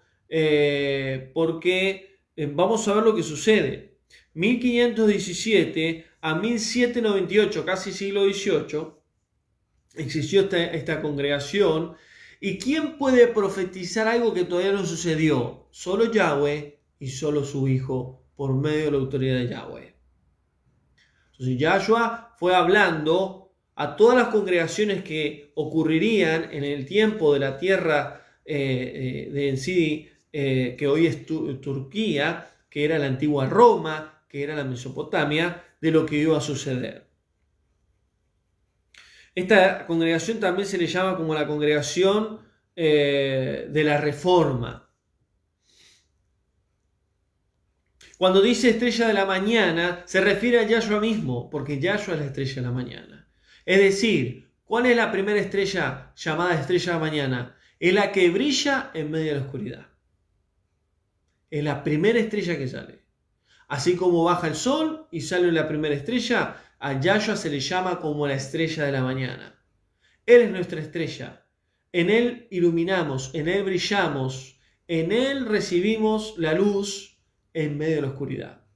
porque vamos a ver lo que sucede. 1517 a 1798, casi siglo XVIII, existió esta congregación. ¿Y quién puede profetizar algo que todavía no sucedió? Solo Yahweh y solo su Hijo, por medio de la autoridad de Yahweh. Entonces Yahshua fue hablando a todas las congregaciones que ocurrirían en el tiempo de la tierra de en sí, que hoy es Turquía, que era la antigua Roma, que era la Mesopotamia, de lo que iba a suceder. Esta congregación también se le llama como la congregación de la Reforma. Cuando dice estrella de la mañana, se refiere a Yahshua mismo, porque Yahshua es la estrella de la mañana. Es decir, ¿cuál es la primera estrella llamada estrella de la mañana? Es la que brilla en medio de la oscuridad. Es la primera estrella que sale. Así como baja el sol y sale la primera estrella, a Yahshua se le llama como la estrella de la mañana. Él es nuestra estrella. En Él iluminamos, en Él brillamos, en Él recibimos la luz en medio de la oscuridad.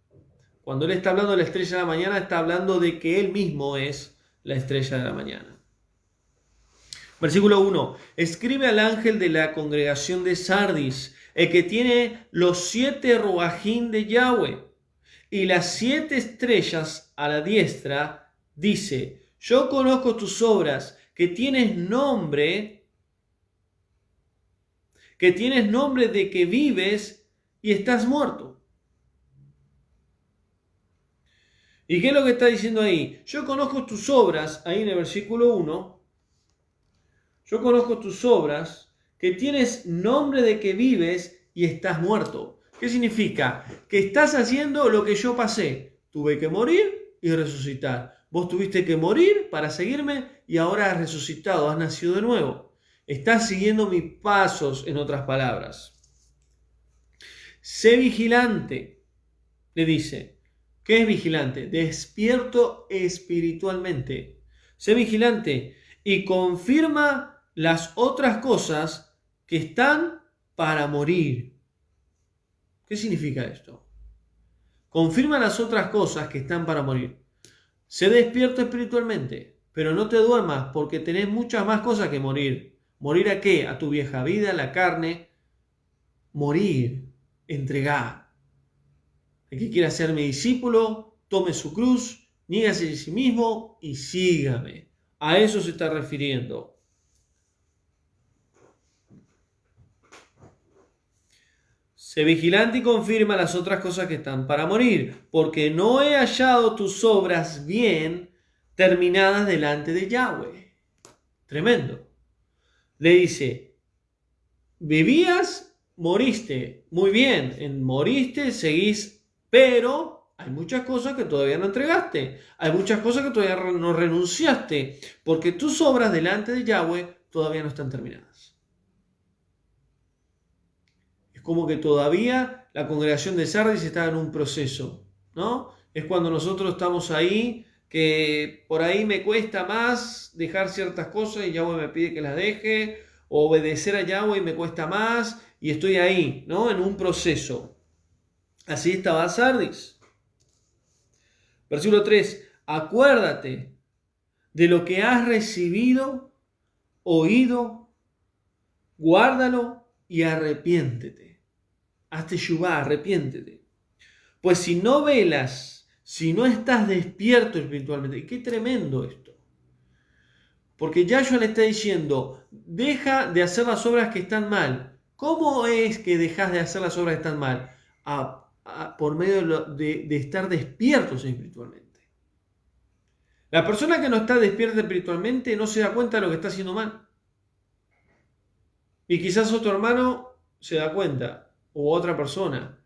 Cuando Él está hablando de la estrella de la mañana, está hablando de que Él mismo es la estrella de la mañana. Versículo 1. Escribe al ángel de la congregación de Sardis, el que tiene los 7 ruajín de Yahweh y las 7 estrellas a la diestra, dice: yo conozco tus obras, que tienes nombre de que vives y estás muerto. ¿Y qué es lo que está diciendo ahí? Yo conozco tus obras, ahí en el versículo 1, yo conozco tus obras, que tienes nombre de que vives y estás muerto. ¿Qué significa? Que estás haciendo lo que yo pasé. Tuve que morir y resucitar. Vos tuviste que morir para seguirme y ahora has resucitado, has nacido de nuevo. Estás siguiendo mis pasos, en otras palabras. Sé vigilante, le dice. ¿Qué es vigilante? Despierto espiritualmente. Sé vigilante y confirma las otras cosas que están para morir. ¿Qué significa esto? Confirma las otras cosas que están para morir. Sé despierto espiritualmente, pero no te duermas porque tenés muchas más cosas que morir. ¿Morir a qué? A tu vieja vida, la carne. Morir, entregar. El que quiera ser mi discípulo, tome su cruz, niégase de sí mismo y sígame. A eso se está refiriendo. Sé vigilante y confirma las otras cosas que están para morir, porque no he hallado tus obras bien terminadas delante de Yahweh. Tremendo. Le dice: vivías, moriste. Muy bien, moriste, seguís, pero hay muchas cosas que todavía no entregaste. Hay muchas cosas que todavía no renunciaste, porque tus obras delante de Yahweh todavía no están terminadas. Es como que todavía la congregación de Sardis está en un proceso, ¿no? Es cuando nosotros estamos ahí, que por ahí me cuesta más dejar ciertas cosas y Yahweh me pide que las deje, o obedecer a Yahweh me cuesta más, y estoy ahí, ¿no? En un proceso. Así estaba Sardis. Versículo 3. Acuérdate de lo que has recibido, oído, guárdalo y arrepiéntete. Hazte teshuvá, arrepiéntete. Pues si no velas, si no estás despierto espiritualmente, y qué tremendo esto. Porque Yahshua le está diciendo: deja de hacer las obras que están mal. ¿Cómo es que dejas de hacer las obras que están mal? Por medio de estar despiertos espiritualmente. La persona que no está despierta espiritualmente no se da cuenta de lo que está haciendo mal. Y quizás otro hermano se da cuenta, o otra persona.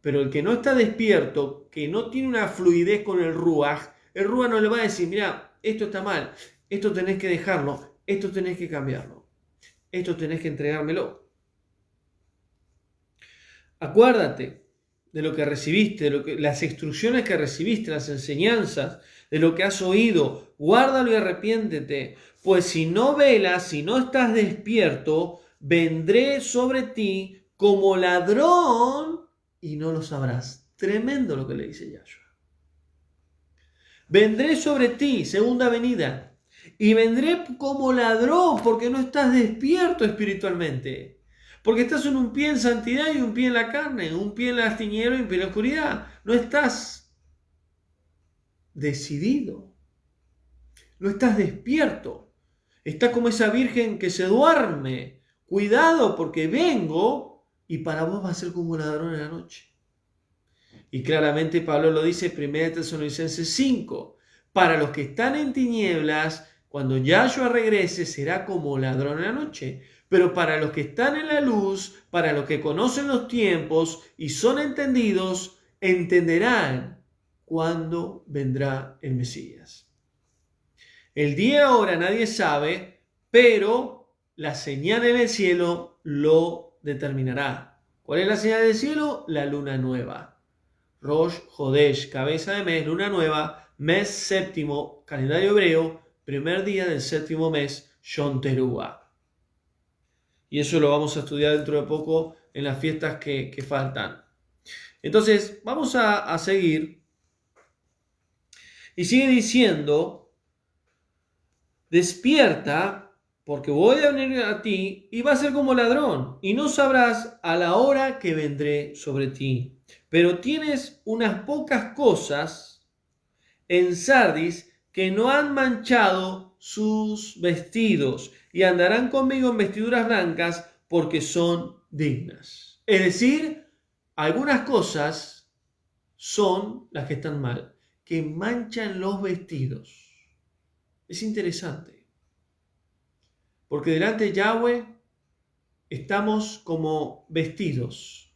Pero el que no está despierto, que no tiene una fluidez con el Ruach no le va a decir, mira, esto está mal, esto tenés que dejarlo, esto tenés que cambiarlo, esto tenés que entregármelo. Acuérdate de lo que recibiste, las instrucciones que recibiste, las enseñanzas, de lo que has oído, guárdalo y arrepiéntete, pues si no velas, si no estás despierto, vendré sobre ti como ladrón y no lo sabrás. Tremendo lo que le dice Yahshua. Vendré sobre ti, segunda venida, y vendré como ladrón porque no estás despierto espiritualmente. Porque estás en un pie en santidad y un pie en la carne, un pie en las tinieblas y un pie en la oscuridad. No estás decidido, no estás despierto. Estás como esa virgen que se duerme. Cuidado porque vengo y para vos va a ser como un ladrón en la noche. Y claramente Pablo lo dice en 1 Tesalonicenses 5. Para los que están en tinieblas, cuando Yahshua regrese, será como ladrón en la noche. Pero para los que están en la luz, para los que conocen los tiempos y son entendidos, entenderán cuándo vendrá el Mesías. El día ahora nadie sabe, pero la señal en el cielo lo determinará. ¿Cuál es la señal del cielo? La luna nueva. Rosh Hodesh, cabeza de mes, luna nueva, mes séptimo, calendario hebreo, primer día del séptimo mes, Yom Teruah. Y eso lo vamos a estudiar dentro de poco en las fiestas que faltan. Entonces, vamos a seguir. Y sigue diciendo, despierta, porque voy a venir a ti y va a ser como ladrón, y no sabrás a la hora que vendré sobre ti. Pero tienes unas pocas cosas en Sardis que no han manchado sus vestidos y andarán conmigo en vestiduras blancas porque son dignas. Es decir, algunas cosas son las que están mal, que manchan los vestidos. Es interesante, porque delante de Yahweh estamos como vestidos.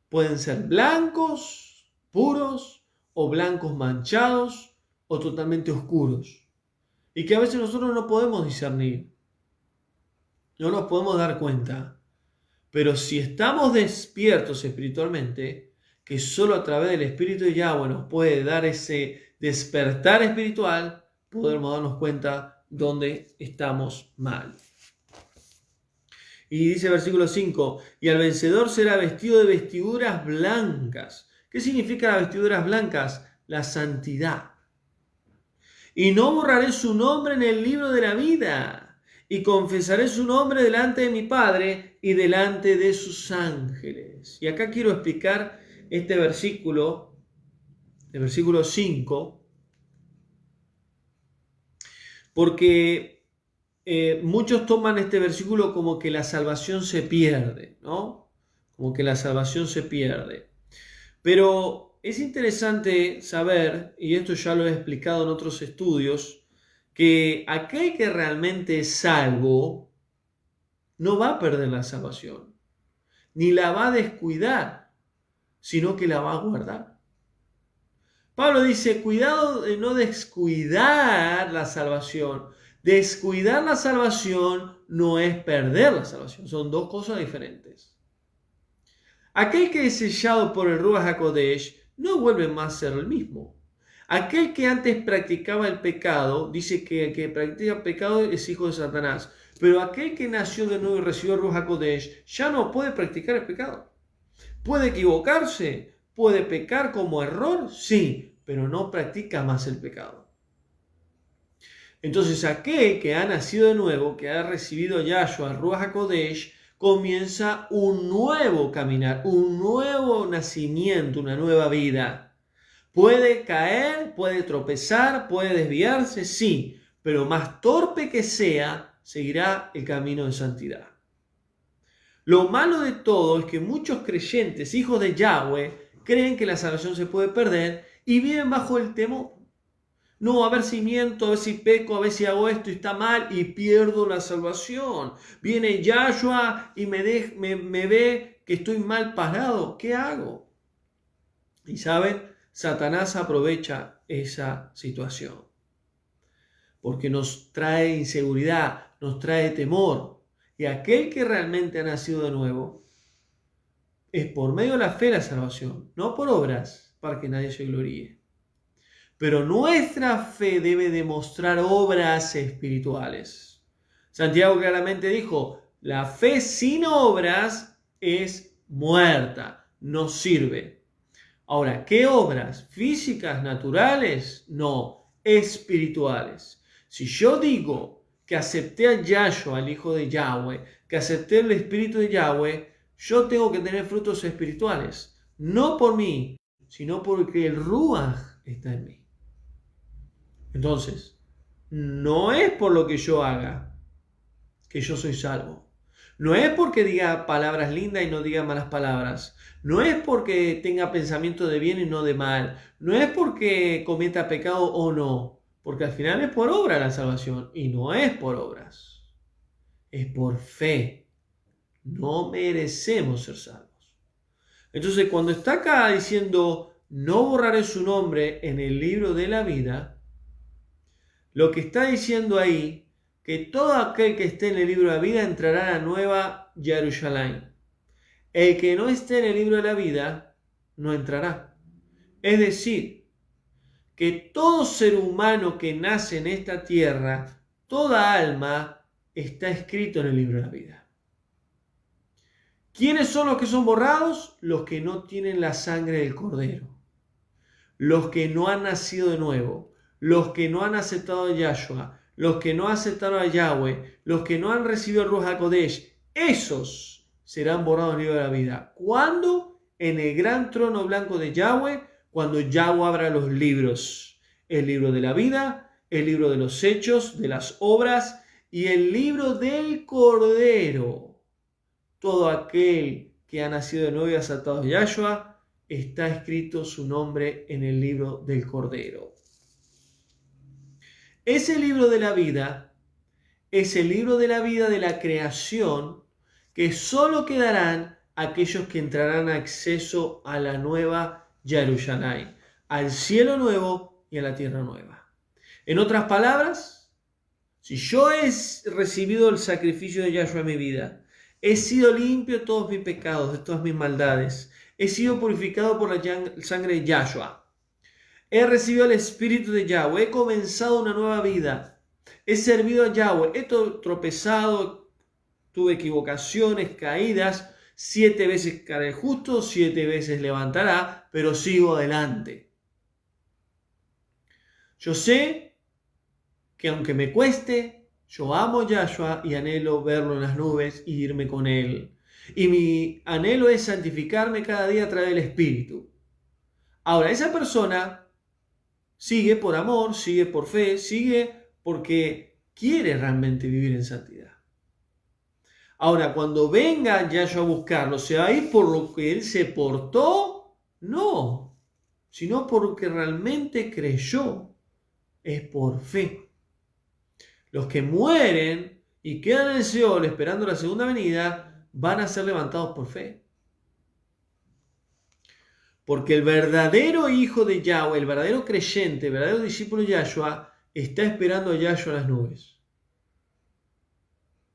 Pueden ser blancos, puros, o blancos manchados, o totalmente oscuros. Y que a veces nosotros no podemos discernir. No nos podemos dar cuenta. Pero si estamos despiertos espiritualmente, que solo a través del Espíritu de Yahweh nos puede dar ese despertar espiritual, podemos darnos cuenta dónde estamos mal. Y dice versículo 5, y al vencedor será vestido de vestiduras blancas. ¿Qué significa las vestiduras blancas? La santidad. Y no borraré su nombre en el libro de la vida, y confesaré su nombre delante de mi Padre y delante de sus ángeles. Y acá quiero explicar este versículo, el versículo 5, porque muchos toman este versículo como que la salvación se pierde, ¿no? Como que la salvación se pierde. Pero es interesante saber, y esto ya lo he explicado en otros estudios, que aquel que realmente es salvo no va a perder la salvación, ni la va a descuidar, sino que la va a guardar. Pablo dice, cuidado de no descuidar la salvación. Descuidar la salvación no es perder la salvación, son dos cosas diferentes. Aquel que es sellado por el Ruach HaKodesh no vuelve más a ser el mismo. Aquel que antes practicaba el pecado, dice que el que practica el pecado es hijo de Satanás. Pero aquel que nació de nuevo y recibió el Ruach HaKodesh ya no puede practicar el pecado. ¿Puede equivocarse? ¿Puede pecar como error? Sí, pero no practica más el pecado. Entonces aquel que ha nacido de nuevo, que ha recibido a Yahshua, Ruach HaKodesh, comienza un nuevo caminar, un nuevo nacimiento, una nueva vida. Puede caer, puede tropezar, puede desviarse, sí, pero más torpe que sea, seguirá el camino de santidad. Lo malo de todo es que muchos creyentes, hijos de Yahweh, creen que la salvación se puede perder y viven bajo el temor. No, a ver si miento, a ver si peco, a ver si hago esto y está mal y pierdo la salvación. Viene Yahshua y me ve que estoy mal parado. ¿Qué hago? Y saben, Satanás aprovecha esa situación porque nos trae inseguridad, nos trae temor. Y aquel que realmente ha nacido de nuevo es por medio de la fe la salvación, no por obras, para que nadie se gloríe. Pero nuestra fe debe demostrar obras espirituales. Santiago claramente dijo, la fe sin obras es muerta, no sirve. Ahora, ¿qué obras? ¿Físicas, naturales? No, espirituales. Si yo digo que acepté a Yahshua, al Hijo de Yahweh, que acepté el Espíritu de Yahweh, yo tengo que tener frutos espirituales. No por mí, sino porque el Ruach está en mí. Entonces, no es por lo que yo haga que yo soy salvo. No es porque diga palabras lindas y no diga malas palabras. No es porque tenga pensamiento de bien y no de mal. No es porque cometa pecado o no. Porque al final es por obra la salvación y no es por obras. Es por fe. No merecemos ser salvos. Entonces, cuando está acá diciendo, no borraré su nombre en el libro de la vida, lo que está diciendo ahí, que todo aquel que esté en el libro de la vida entrará a la nueva Jerusalén. El que no esté en el libro de la vida, no entrará. Es decir, que todo ser humano que nace en esta tierra, toda alma, está escrito en el libro de la vida. ¿Quiénes son los que son borrados? Los que no tienen la sangre del Cordero. Los que no han nacido de nuevo. Los que no han aceptado a Yahshua. Los que no aceptaron a Yahweh, los que no han recibido el Ruach HaKodesh, esos serán borrados del libro de la vida. ¿Cuándo? En el gran trono blanco de Yahweh, cuando Yahweh abra los libros. El libro de la vida, el libro de los hechos, de las obras y el libro del Cordero. Todo aquel que ha nacido de nuevo y aceptado a Yahshua, está escrito su nombre en el libro del Cordero. Ese libro de la vida es el libro de la vida de la creación que solo quedarán aquellos que entrarán a acceso a la nueva Jerusalén, al cielo nuevo y a la tierra nueva. En otras palabras, si yo he recibido el sacrificio de Yahshua en mi vida, he sido limpio de todos mis pecados, de todas mis maldades, he sido purificado por la sangre de Yahshua, he recibido el Espíritu de Yahweh, he comenzado una nueva vida, he servido a Yahweh, he tropezado, tuve equivocaciones, caídas, 7 veces caerá el justo, 7 veces levantará, pero sigo adelante. Yo sé que aunque me cueste, yo amo a Yahshua y anhelo verlo en las nubes y irme con él. Y mi anhelo es santificarme cada día a través del Espíritu. Ahora, esa persona sigue por amor, sigue por fe, sigue porque quiere realmente vivir en santidad. Ahora, cuando venga Yahshua a buscarlo, ¿se va a ir por lo que él se portó? No, sino porque realmente creyó. Es por fe. Los que mueren y quedan en el Seol esperando la segunda venida van a ser levantados por fe. Porque el verdadero hijo de Yahweh, el verdadero creyente, el verdadero discípulo de Yahshua, está esperando a Yahshua en las nubes.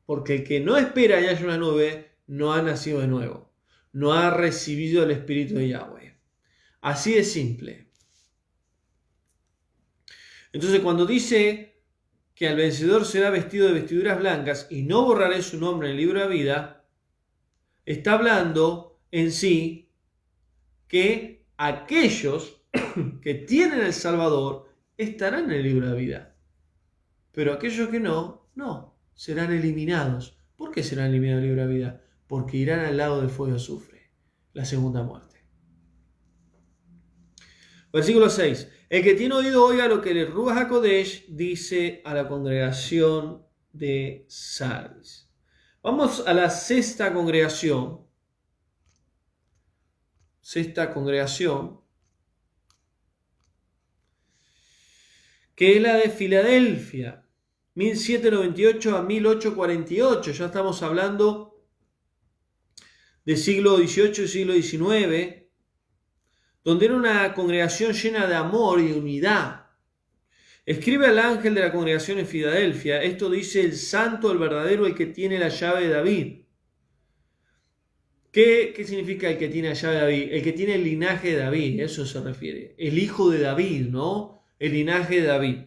Porque el que no espera a Yahshua en las nubes no ha nacido de nuevo. No ha recibido el Espíritu de Yahweh. Así de simple. Entonces cuando dice que al vencedor será vestido de vestiduras blancas y no borraré su nombre en el libro de la vida, está hablando en sí que aquellos que tienen el Salvador estarán en el libro de la vida. Pero aquellos que no, serán eliminados. ¿Por qué serán eliminados del libro de la vida? Porque irán al lago del fuego y azufre, la segunda muerte. Versículo 6. El que tiene oído oiga lo que el Ruach HaKodesh dice a la congregación de Sardis. Vamos a la sexta congregación. Sexta congregación, que es la de Filadelfia, 1798 a 1848. Ya estamos hablando del siglo XVIII y siglo XIX, donde era una congregación llena de amor y unidad. Escribe al ángel de la congregación en Filadelfia, esto dice el santo, el verdadero, el que tiene la llave de David. ¿Qué significa el que tiene la llave de David? El que tiene el linaje de David, eso se refiere. El hijo de David, ¿no? El linaje de David.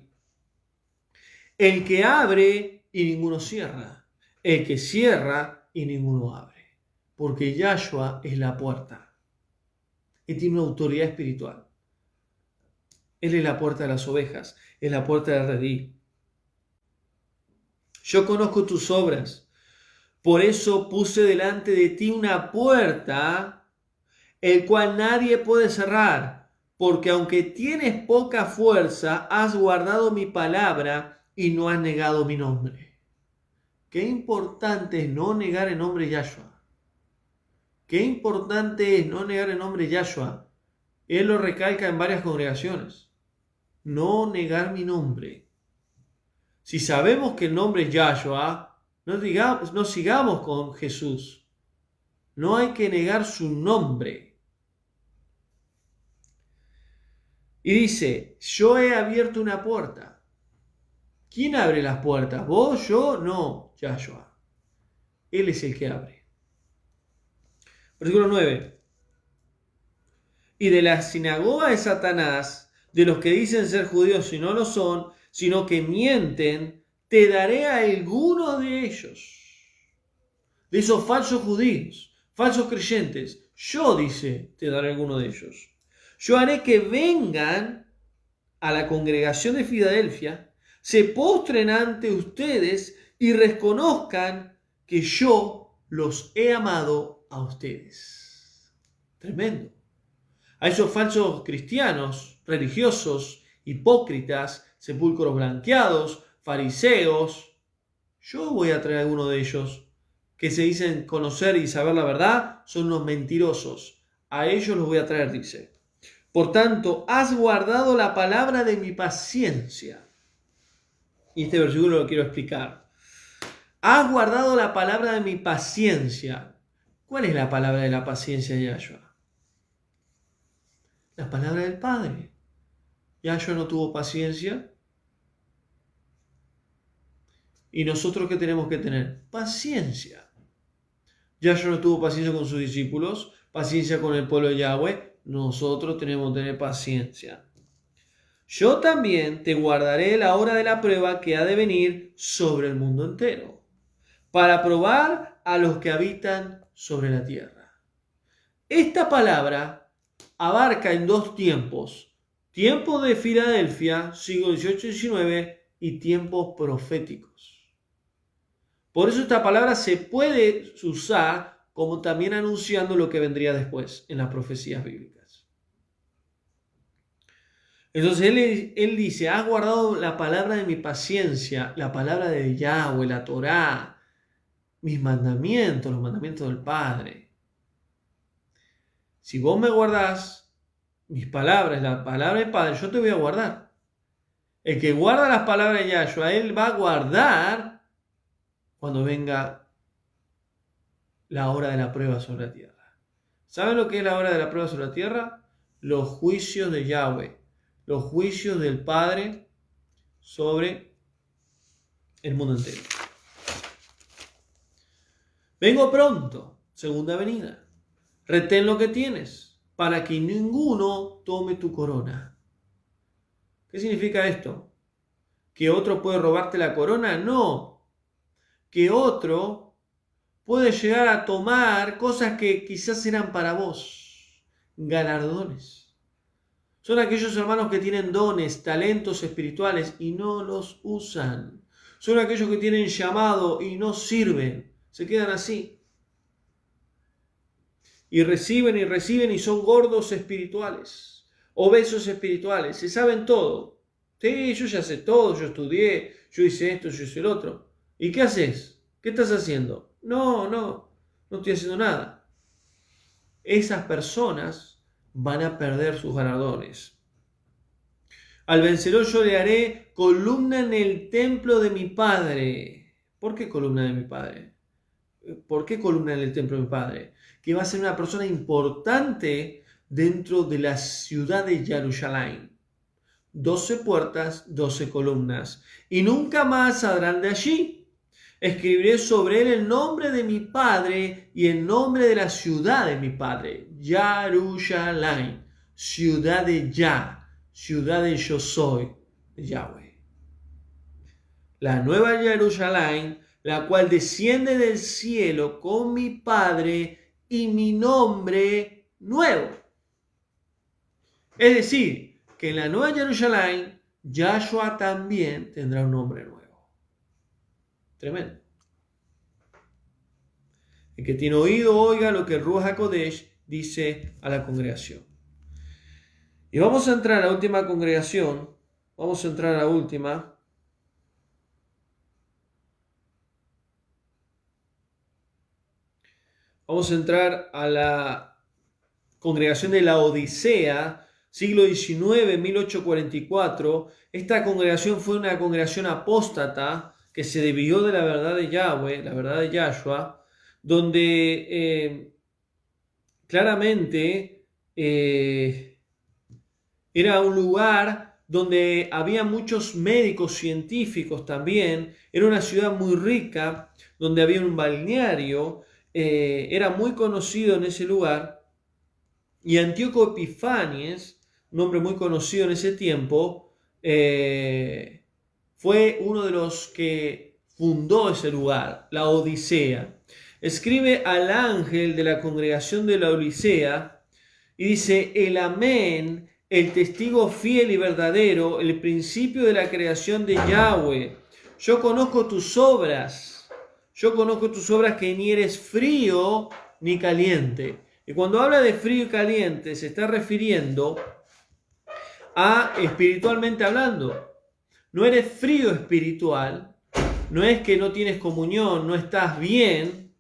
El que abre y ninguno cierra. El que cierra y ninguno abre. Porque Yahshua es la puerta. Él tiene una autoridad espiritual. Él es la puerta de las ovejas. Es la puerta del redil. Yo conozco tus obras. Por eso puse delante de ti una puerta, el cual nadie puede cerrar, porque aunque tienes poca fuerza, has guardado mi palabra y no has negado mi nombre. Qué importante es no negar el nombre de Yahshua. Qué importante es no negar el nombre de Yahshua. Él lo recalca en varias congregaciones. No negar mi nombre. Si sabemos que el nombre es Yahshua, no sigamos con Jesús. No hay que negar su nombre. Y dice, yo he abierto una puerta. ¿Quién abre las puertas? ¿Vos? ¿Yo? No, Yahshua. Él es el que abre. Versículo 9. Y de la sinagoga de Satanás, de los que dicen ser judíos y no lo son, sino que mienten, te daré a alguno de ellos, de esos falsos judíos, falsos creyentes. Yo, dice, te daré a alguno de ellos. Yo haré que vengan a la congregación de Filadelfia, se postren ante ustedes y reconozcan que yo los he amado a ustedes. Tremendo. A esos falsos cristianos, religiosos, hipócritas, sepulcros blanqueados, fariseos, yo voy a traer a alguno de ellos que se dicen conocer y saber la verdad, son unos mentirosos. A ellos los voy a traer, dice. Por tanto, has guardado la palabra de mi paciencia. Y este versículo lo quiero explicar. Has guardado la palabra de mi paciencia. ¿Cuál es la palabra de la paciencia de Yahshua? La palabra del Padre. Yahshua no tuvo paciencia. ¿Y nosotros qué tenemos que tener? Paciencia. Yahshua no tuvo paciencia con sus discípulos, paciencia con el pueblo de Yahweh. Nosotros tenemos que tener paciencia. Yo también te guardaré la hora de la prueba que ha de venir sobre el mundo entero, para probar a los que habitan sobre la tierra. Esta palabra abarca en dos tiempos. Tiempo de Filadelfia, siglo XVIII-XIX, y tiempos proféticos. Por eso esta palabra se puede usar como también anunciando lo que vendría después en las profecías bíblicas. Entonces él dice, has guardado la palabra de mi paciencia, la palabra de Yahweh, la Torá, mis mandamientos, los mandamientos del Padre. Si vos me guardás mis palabras, la palabra del Padre, yo te voy a guardar. El que guarda las palabras de Yahshua, él va a guardar cuando venga la hora de la prueba sobre la tierra. ¿Saben lo que es la hora de la prueba sobre la tierra? Los juicios de Yahweh, los juicios del Padre sobre el mundo entero. Vengo pronto, segunda venida. Retén lo que tienes, para que ninguno tome tu corona. ¿Qué significa esto? ¿Que otro puede robarte la corona? No. Que otro puede llegar a tomar cosas que quizás eran para vos. Galardones. Son aquellos hermanos que tienen dones, talentos espirituales y no los usan. Son aquellos que tienen llamado y no sirven. Se quedan así. Y reciben y son gordos espirituales. Obesos espirituales. Se saben todo. Sí, yo ya sé todo, yo estudié, yo hice esto, yo hice el otro. ¿Y qué haces? ¿Qué estás haciendo? No estoy haciendo nada. Esas personas van a perder sus galardones. Al vencedor yo le haré columna en el templo de mi padre. ¿Por qué columna de mi padre? ¿Por qué columna en el templo de mi padre? Que va a ser una persona importante dentro de la ciudad de Jerusalén. 12 puertas, 12 columnas. Y nunca más saldrán de allí. Escribiré sobre él el nombre de mi padre y el nombre de la ciudad de mi padre. Jerusalén, ciudad de Yah, ciudad de yo soy, de Yahweh. La nueva Jerusalén, la cual desciende del cielo con mi padre y mi nombre nuevo. Es decir, que en la nueva Jerusalén, Yahshua también tendrá un nombre nuevo. Tremendo. El que tiene oído, oiga lo que el Ruach HaKodesh dice a la congregación. Y vamos a entrar a la última congregación. Vamos a entrar a la última. Vamos a entrar a la congregación de la Odisea, siglo XIX, 1844. Esta congregación fue una congregación apóstata que se desvió de la verdad de Yahweh, la verdad de Yahshua, donde claramente era un lugar donde había muchos médicos científicos también. Era una ciudad muy rica, donde había un balneario. Era muy conocido en ese lugar. Y Antíoco Epifanes, un hombre muy conocido en ese tiempo, fue uno de los que fundó ese lugar, la Odisea. Escribe al ángel de la congregación de la Odisea y dice: el amén, el testigo fiel y verdadero, el principio de la creación de Yahweh. Yo conozco tus obras que ni eres frío ni caliente. Y cuando habla de frío y caliente se está refiriendo a espiritualmente hablando. No eres frío espiritual, no es que no tienes comunión, no estás bien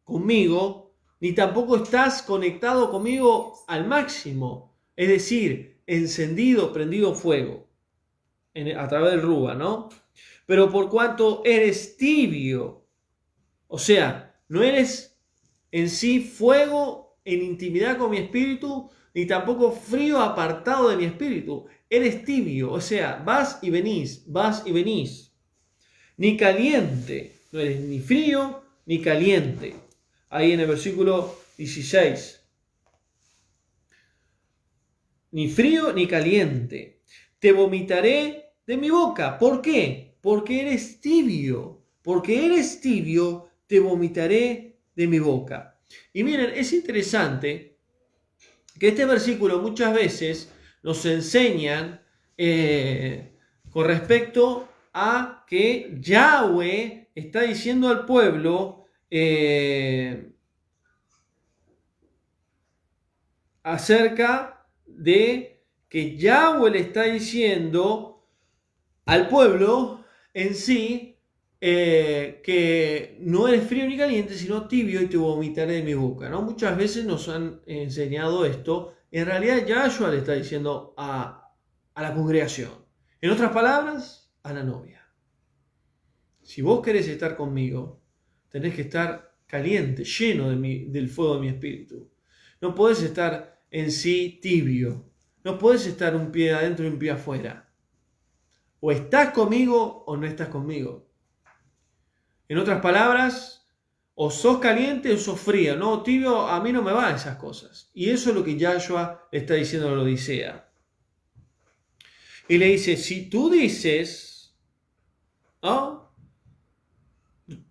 conmigo, ni tampoco estás conectado conmigo al máximo, es decir, encendido, prendido fuego a través del Ruba, ¿no? Pero por cuanto eres tibio, o sea, no eres en sí fuego en intimidad con mi espíritu, ni tampoco frío apartado de mi espíritu. Eres tibio, o sea, vas y venís. Ni caliente, no eres ni frío ni caliente. Ahí en el versículo 16. Ni frío ni caliente. Te vomitaré de mi boca. ¿Por qué? Porque eres tibio. Porque eres tibio, te vomitaré de mi boca. Y miren, es interesante que este versículo muchas veces nos enseñan con respecto a que Yahweh está diciendo al pueblo acerca de que Yahweh le está diciendo al pueblo en sí que no eres frío ni caliente, sino tibio, y te vomitaré de mi boca, ¿no? Muchas veces nos han enseñado esto. En realidad Yahshua le está diciendo a la congregación. En otras palabras, a la novia. Si vos querés estar conmigo, tenés que estar caliente, lleno del fuego de mi espíritu. No podés estar en sí tibio. No podés estar un pie adentro y un pie afuera. O estás conmigo o no estás conmigo. En otras palabras, o sos caliente o sos frío, no tibio, a mí no me van esas cosas. Y eso es lo que Yahshua le está diciendo a la Odisea. Y le dice, si tú dices, ¿no?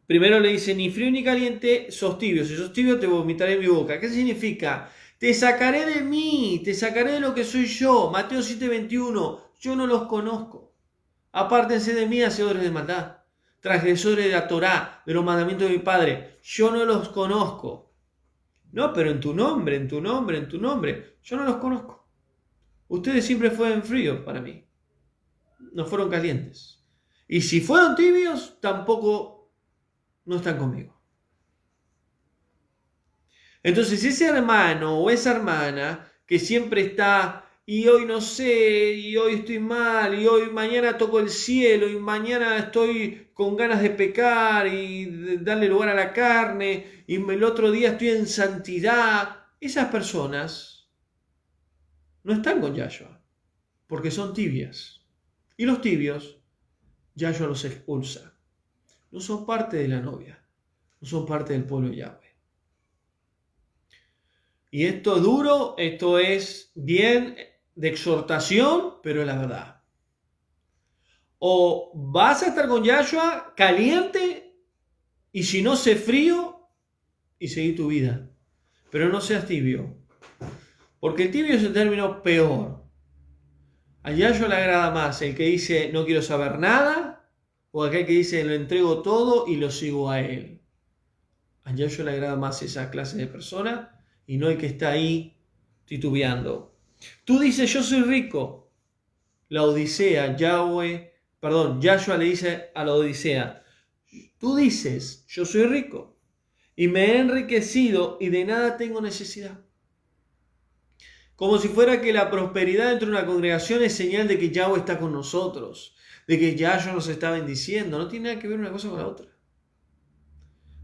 Primero le dice, ni frío ni caliente, sos tibio. Si sos tibio, te vomitaré en mi boca. ¿Qué significa? Te sacaré de mí, te sacaré de lo que soy yo. Mateo 7:21, yo no los conozco. Apártense de mí, hacedores de maldad, transgresores de la Torá, de los mandamientos de mi Padre. Yo no los conozco. No, pero en tu nombre, yo no los conozco. Ustedes siempre fueron fríos para mí. No fueron calientes. Y si fueron tibios, tampoco no están conmigo. Entonces ese hermano o esa hermana que siempre está y hoy no sé, y hoy estoy mal, y hoy mañana toco el cielo, y mañana estoy con ganas de pecar y de darle lugar a la carne, y el otro día estoy en santidad. Esas personas no están con Yahshua, porque son tibias. Y los tibios, Yahshua los expulsa. No son parte de la novia, no son parte del pueblo de Yahweh. Y esto es duro, esto es bien de exhortación, pero es la verdad. O vas a estar con Yahshua caliente, y si no, sé frío y seguí tu vida. Pero no seas tibio, porque el tibio es el término peor. A Yahshua le agrada más el que dice no quiero saber nada, o aquel que dice lo entrego todo y lo sigo a él. A Yahshua le agrada más esa clase de persona y no el que está ahí titubeando. Tú dices yo soy rico. La Odisea, Yahshua le dice a la Odisea, tú dices yo soy rico y me he enriquecido y de nada tengo necesidad. Como si fuera que la prosperidad dentro de una congregación es señal de que Yahweh está con nosotros, de que Yahshua nos está bendiciendo. No tiene nada que ver una cosa con la otra.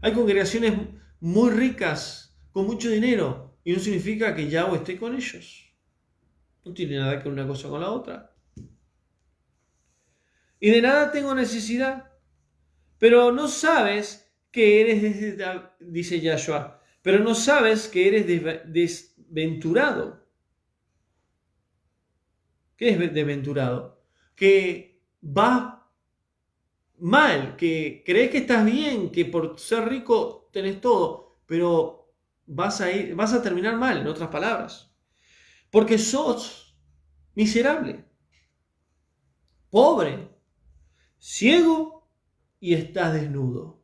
Hay congregaciones muy ricas, con mucho dinero, y no significa que Yahweh esté con ellos. No tiene nada que ver una cosa con la otra. Y de nada tengo necesidad. Pero no sabes que eres, dice Yahshua, pero no sabes que eres desventurado. ¿Qué es desventurado? Que vas mal, que crees que estás bien, que por ser rico tenés todo, pero vas a terminar mal, en otras palabras. Porque sos miserable, pobre, ciego y estás desnudo.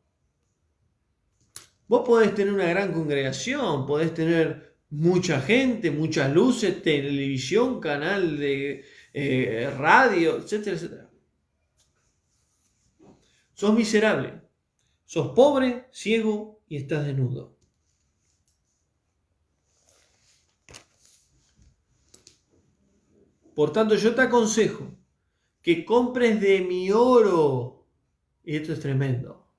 Vos podés tener una gran congregación, podés tener mucha gente, muchas luces, televisión, canal de radio, etcétera, etcétera. Sos miserable, sos pobre, ciego y estás desnudo. Por tanto, yo te aconsejo que compres de mi oro. Y esto es tremendo.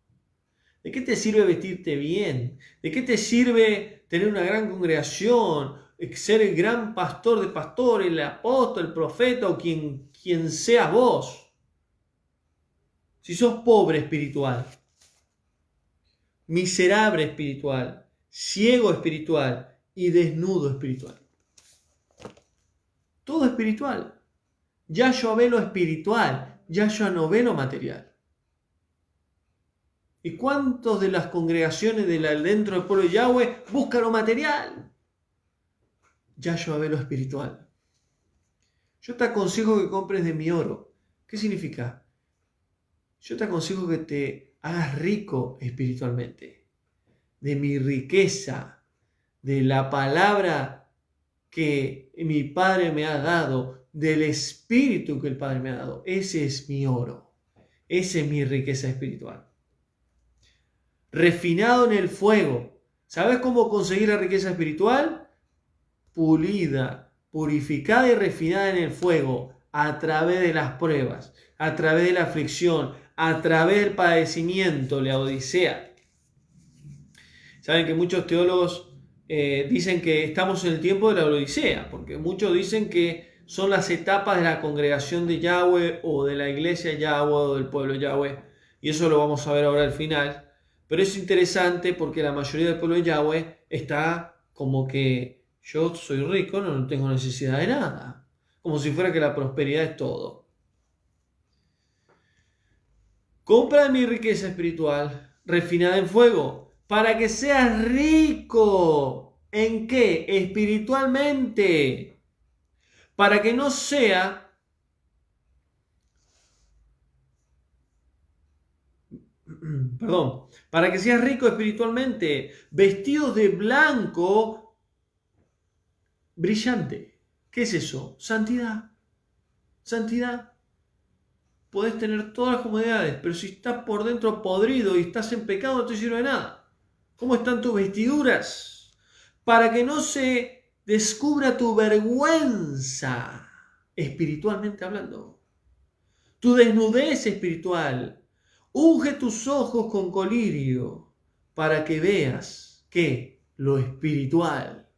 ¿De qué te sirve vestirte bien? ¿De qué te sirve tener una gran congregación? Ser el gran pastor de pastores, el apóstol, el profeta o quien seas vos. Si sos pobre espiritual, miserable espiritual, ciego espiritual y desnudo espiritual. Todo espiritual. Yahshua ve lo espiritual, Yahshua no ve lo material. ¿Y cuántos de las congregaciones dentro del pueblo de Yahweh buscan lo material? Yahshua ve lo espiritual. Yo te aconsejo que compres de mi oro. ¿Qué significa? Yo te aconsejo que te hagas rico espiritualmente. De mi riqueza, de la palabra que mi Padre me ha dado, del espíritu que el Padre me ha dado. Ese es mi oro. Esa es mi riqueza espiritual. Refinado en el fuego. ¿Sabes cómo conseguir la riqueza espiritual? Pulida, purificada y refinada en el fuego, a través de las pruebas, a través de la aflicción, a través del padecimiento, la Odisea. Saben que muchos teólogos dicen que estamos en el tiempo de la Odisea, porque muchos dicen que son las etapas de la congregación de Yahweh o de la iglesia Yahweh o del pueblo Yahweh, y eso lo vamos a ver ahora al final. Pero es interesante porque la mayoría del pueblo de Yahweh está como que yo soy rico, no tengo necesidad de nada. Como si fuera que la prosperidad es todo. Compra mi riqueza espiritual, refinada en fuego, para que seas rico. ¿En qué? Espiritualmente. Para que no sea para que seas rico espiritualmente, vestidos de blanco brillante. ¿Qué es eso? Santidad. Santidad. Podés tener todas las comodidades, pero si estás por dentro podrido y estás en pecado, no te sirve de nada. ¿Cómo están tus vestiduras? Para que no se descubra tu vergüenza, espiritualmente hablando, tu desnudez espiritual. Unge tus ojos con colirio para que veas que lo espiritual.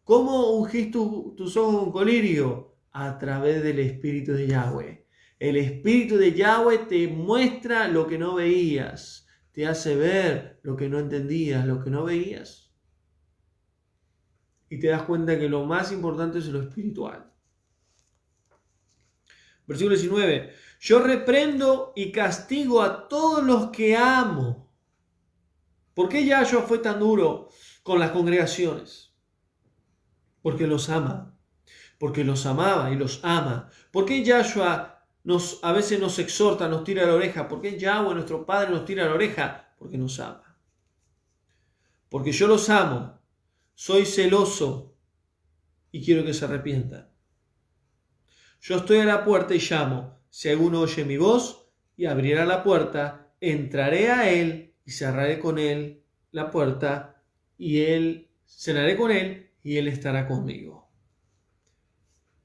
¿Cómo ungís tus ojos con colirio? A través del Espíritu de Yahweh. El Espíritu de Yahweh te muestra lo que no veías, te hace ver lo que no entendías, lo que no veías. Y te das cuenta que lo más importante es lo espiritual. Versículo 19. Yo reprendo y castigo a todos los que amo. ¿Por qué Yahshua fue tan duro con las congregaciones? Porque los ama. Porque los amaba y los ama. ¿Por qué Yahshua a veces nos exhorta, nos tira la oreja? ¿Por qué Yahweh, nuestro Padre, nos tira la oreja? Porque nos ama. Porque yo los amo, soy celoso y quiero que se arrepientan. Yo estoy a la puerta y llamo. Si alguno oye mi voz y abrirá la puerta, entraré a él y cerraré con él la puerta y cenaré con él y él estará conmigo.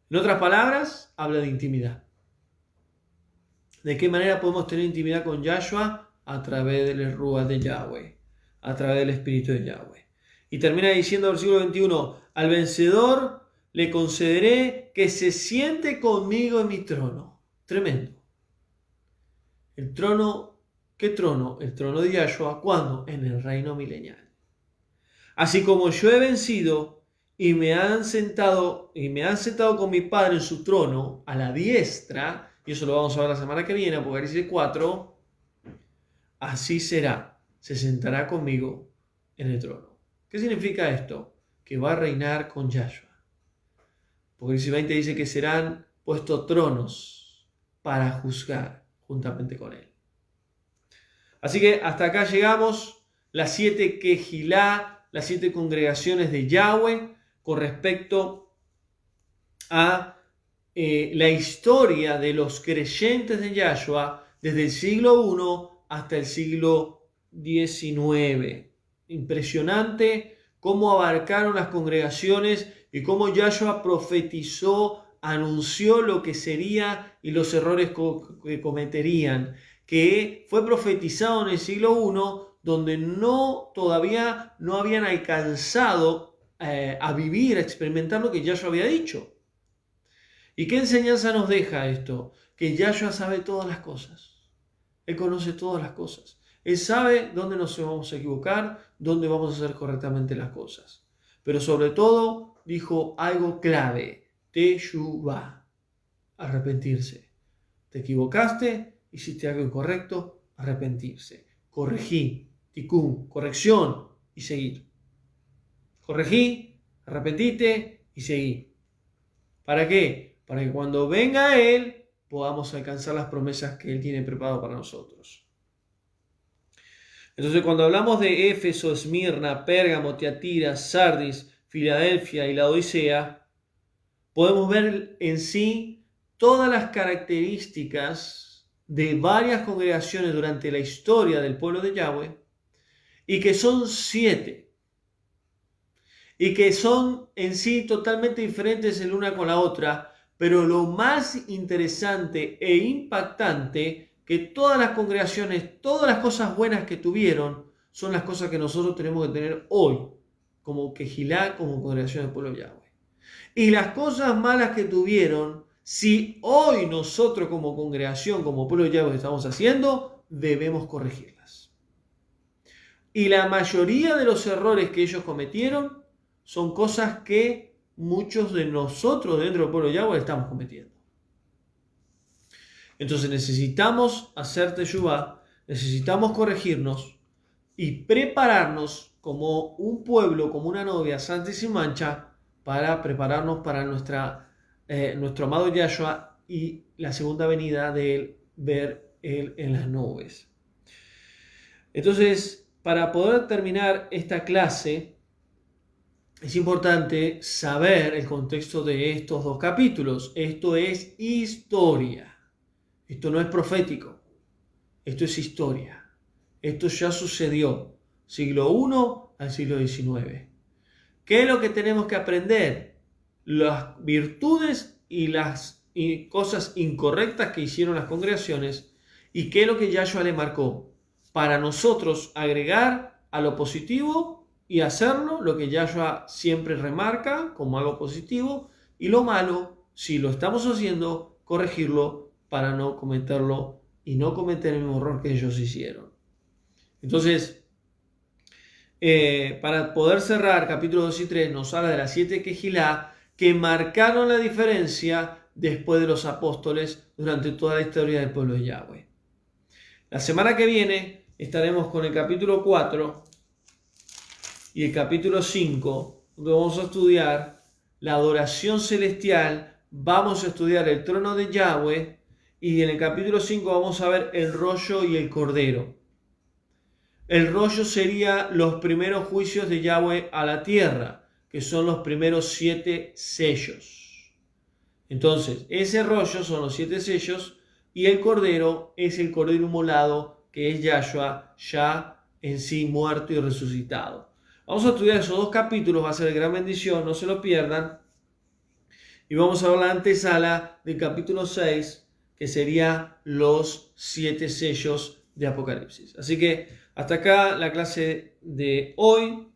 En otras palabras, habla de intimidad. ¿De qué manera podemos tener intimidad con Yahshua? A través del Ruach de Yahweh, a través del Espíritu de Yahweh. Y termina diciendo el versículo 21, al vencedor le concederé que se siente conmigo en mi trono. Tremendo. El trono, ¿qué trono? El trono de Yahshua, ¿cuándo? En el reino milenial. Así como yo he vencido y me han sentado con mi Padre en su trono a la diestra, y eso lo vamos a ver la semana que viene, Apocalipsis 4, así será, se sentará conmigo en el trono. ¿Qué significa esto? Que va a reinar con Yahshua. Apocalipsis 20 dice que serán puestos tronos para juzgar juntamente con él. Así que hasta acá llegamos, las 7 Kehilá, las 7 congregaciones de Yahweh, con respecto a la historia de los creyentes de Yahshua desde el siglo I hasta el siglo XIX. Impresionante cómo abarcaron las congregaciones y cómo Yahshua profetizó, anunció lo que sería y los errores que cometerían, que fue profetizado en el siglo I, donde todavía no habían alcanzado a vivir, a experimentar lo que Yahshua había dicho. ¿Y qué enseñanza nos deja esto? Que Yahshua sabe todas las cosas. Él conoce todas las cosas. Él sabe dónde nos vamos a equivocar, dónde vamos a hacer correctamente las cosas. Pero sobre todo dijo algo clave. Teshuvah. Arrepentirse. Te equivocaste, hiciste algo incorrecto, arrepentirse. Corregí, tikkun, corrección y seguir. Corregí, arrepentite y seguí. ¿Para qué? Para que cuando venga Él podamos alcanzar las promesas que Él tiene preparado para nosotros. Entonces, cuando hablamos de Éfeso, Esmirna, Pérgamo, Tiatira, Sardis, Filadelfia y la Odisea, podemos ver en sí todas las características de varias congregaciones durante la historia del pueblo de Yahweh, y que son 7. Y que son en sí totalmente diferentes el una con la otra, pero lo más interesante e impactante que todas las congregaciones, todas las cosas buenas que tuvieron, son las cosas que nosotros tenemos que tener hoy, como Kehilá, como congregación del pueblo de Yahweh. Y las cosas malas que tuvieron, si hoy nosotros como congregación, como pueblo de Yahweh estamos haciendo, debemos corregirlas. Y la mayoría de los errores que ellos cometieron son cosas que muchos de nosotros dentro del pueblo de Yahweh estamos cometiendo. Entonces necesitamos hacer teshuvá, necesitamos corregirnos y prepararnos como un pueblo, como una novia santa y sin mancha, para prepararnos para nuestro amado Yahshua y la segunda venida de él, ver él en las nubes. Entonces, para poder terminar esta clase, es importante saber el contexto de estos 2 capítulos. Esto es historia. Esto no es profético. Esto es historia. Esto ya sucedió. Siglo I al siglo XIX. ¿Qué es lo que tenemos que aprender? Las virtudes y las cosas incorrectas que hicieron las congregaciones, y qué es lo que Yahshua le marcó para nosotros agregar a lo positivo y hacerlo, lo que Yahshua siempre remarca como algo positivo, y lo malo, si lo estamos haciendo, corregirlo para no cometerlo y no cometer el mismo error que ellos hicieron. Entonces, para poder cerrar, capítulo 2 y 3 nos habla de las 7 Kehilá que marcaron la diferencia después de los apóstoles durante toda la historia del pueblo de Yahweh. La semana que viene estaremos con el capítulo 4 y el capítulo 5, donde vamos a estudiar la adoración celestial, vamos a estudiar el trono de Yahweh, y en el capítulo 5 vamos a ver el rollo y el cordero. El rollo sería los primeros juicios de Yahweh a la tierra, que son los primeros 7 sellos. Entonces, ese rollo son los 7 sellos, y el cordero es el cordero inmolado, que es Yahshua, ya en sí muerto y resucitado. Vamos a estudiar esos 2 capítulos, va a ser de gran bendición, no se lo pierdan. Y vamos a ver la antesala del capítulo 6, que sería los 7 sellos de Apocalipsis. Así que hasta acá la clase de hoy.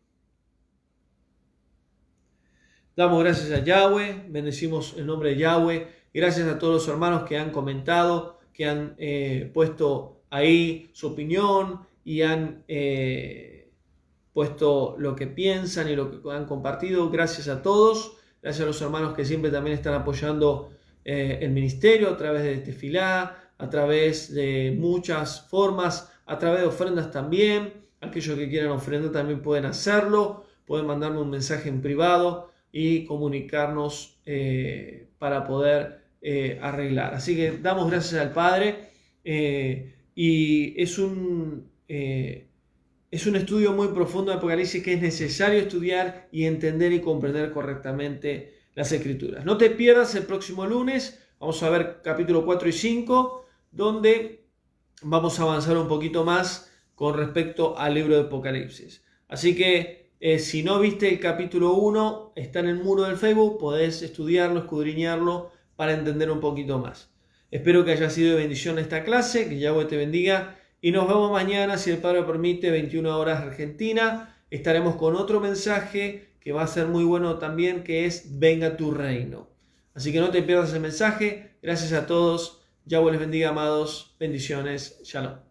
Damos gracias a Yahweh, bendecimos el nombre de Yahweh. Gracias a todos los hermanos que han comentado, que han puesto ahí su opinión y han puesto lo que piensan y lo que han compartido. Gracias a todos. Gracias a los hermanos que siempre también están apoyando el ministerio a través de Tefilá, a través de muchas formas, a través de ofrendas también. Aquellos que quieran ofrendar también pueden hacerlo. Pueden mandarme un mensaje en privado y comunicarnos para poder arreglar. Así que damos gracias al Padre y es un estudio muy profundo de Apocalipsis que es necesario estudiar y entender y comprender correctamente las Escrituras. No te pierdas el próximo lunes, vamos a ver capítulo 4 y 5, donde vamos a avanzar un poquito más con respecto al libro de Apocalipsis. Así que si no viste el capítulo 1, está en el muro del Facebook, podés estudiarlo, escudriñarlo para entender un poquito más. Espero que haya sido de bendición esta clase, que Yahweh te bendiga y nos vemos mañana, si el Padre permite, 21 horas Argentina. Estaremos con otro mensaje que va a ser muy bueno también, que es Venga tu reino. Así que no te pierdas el mensaje. Gracias a todos. Yahweh les bendiga, amados. Bendiciones. Shalom.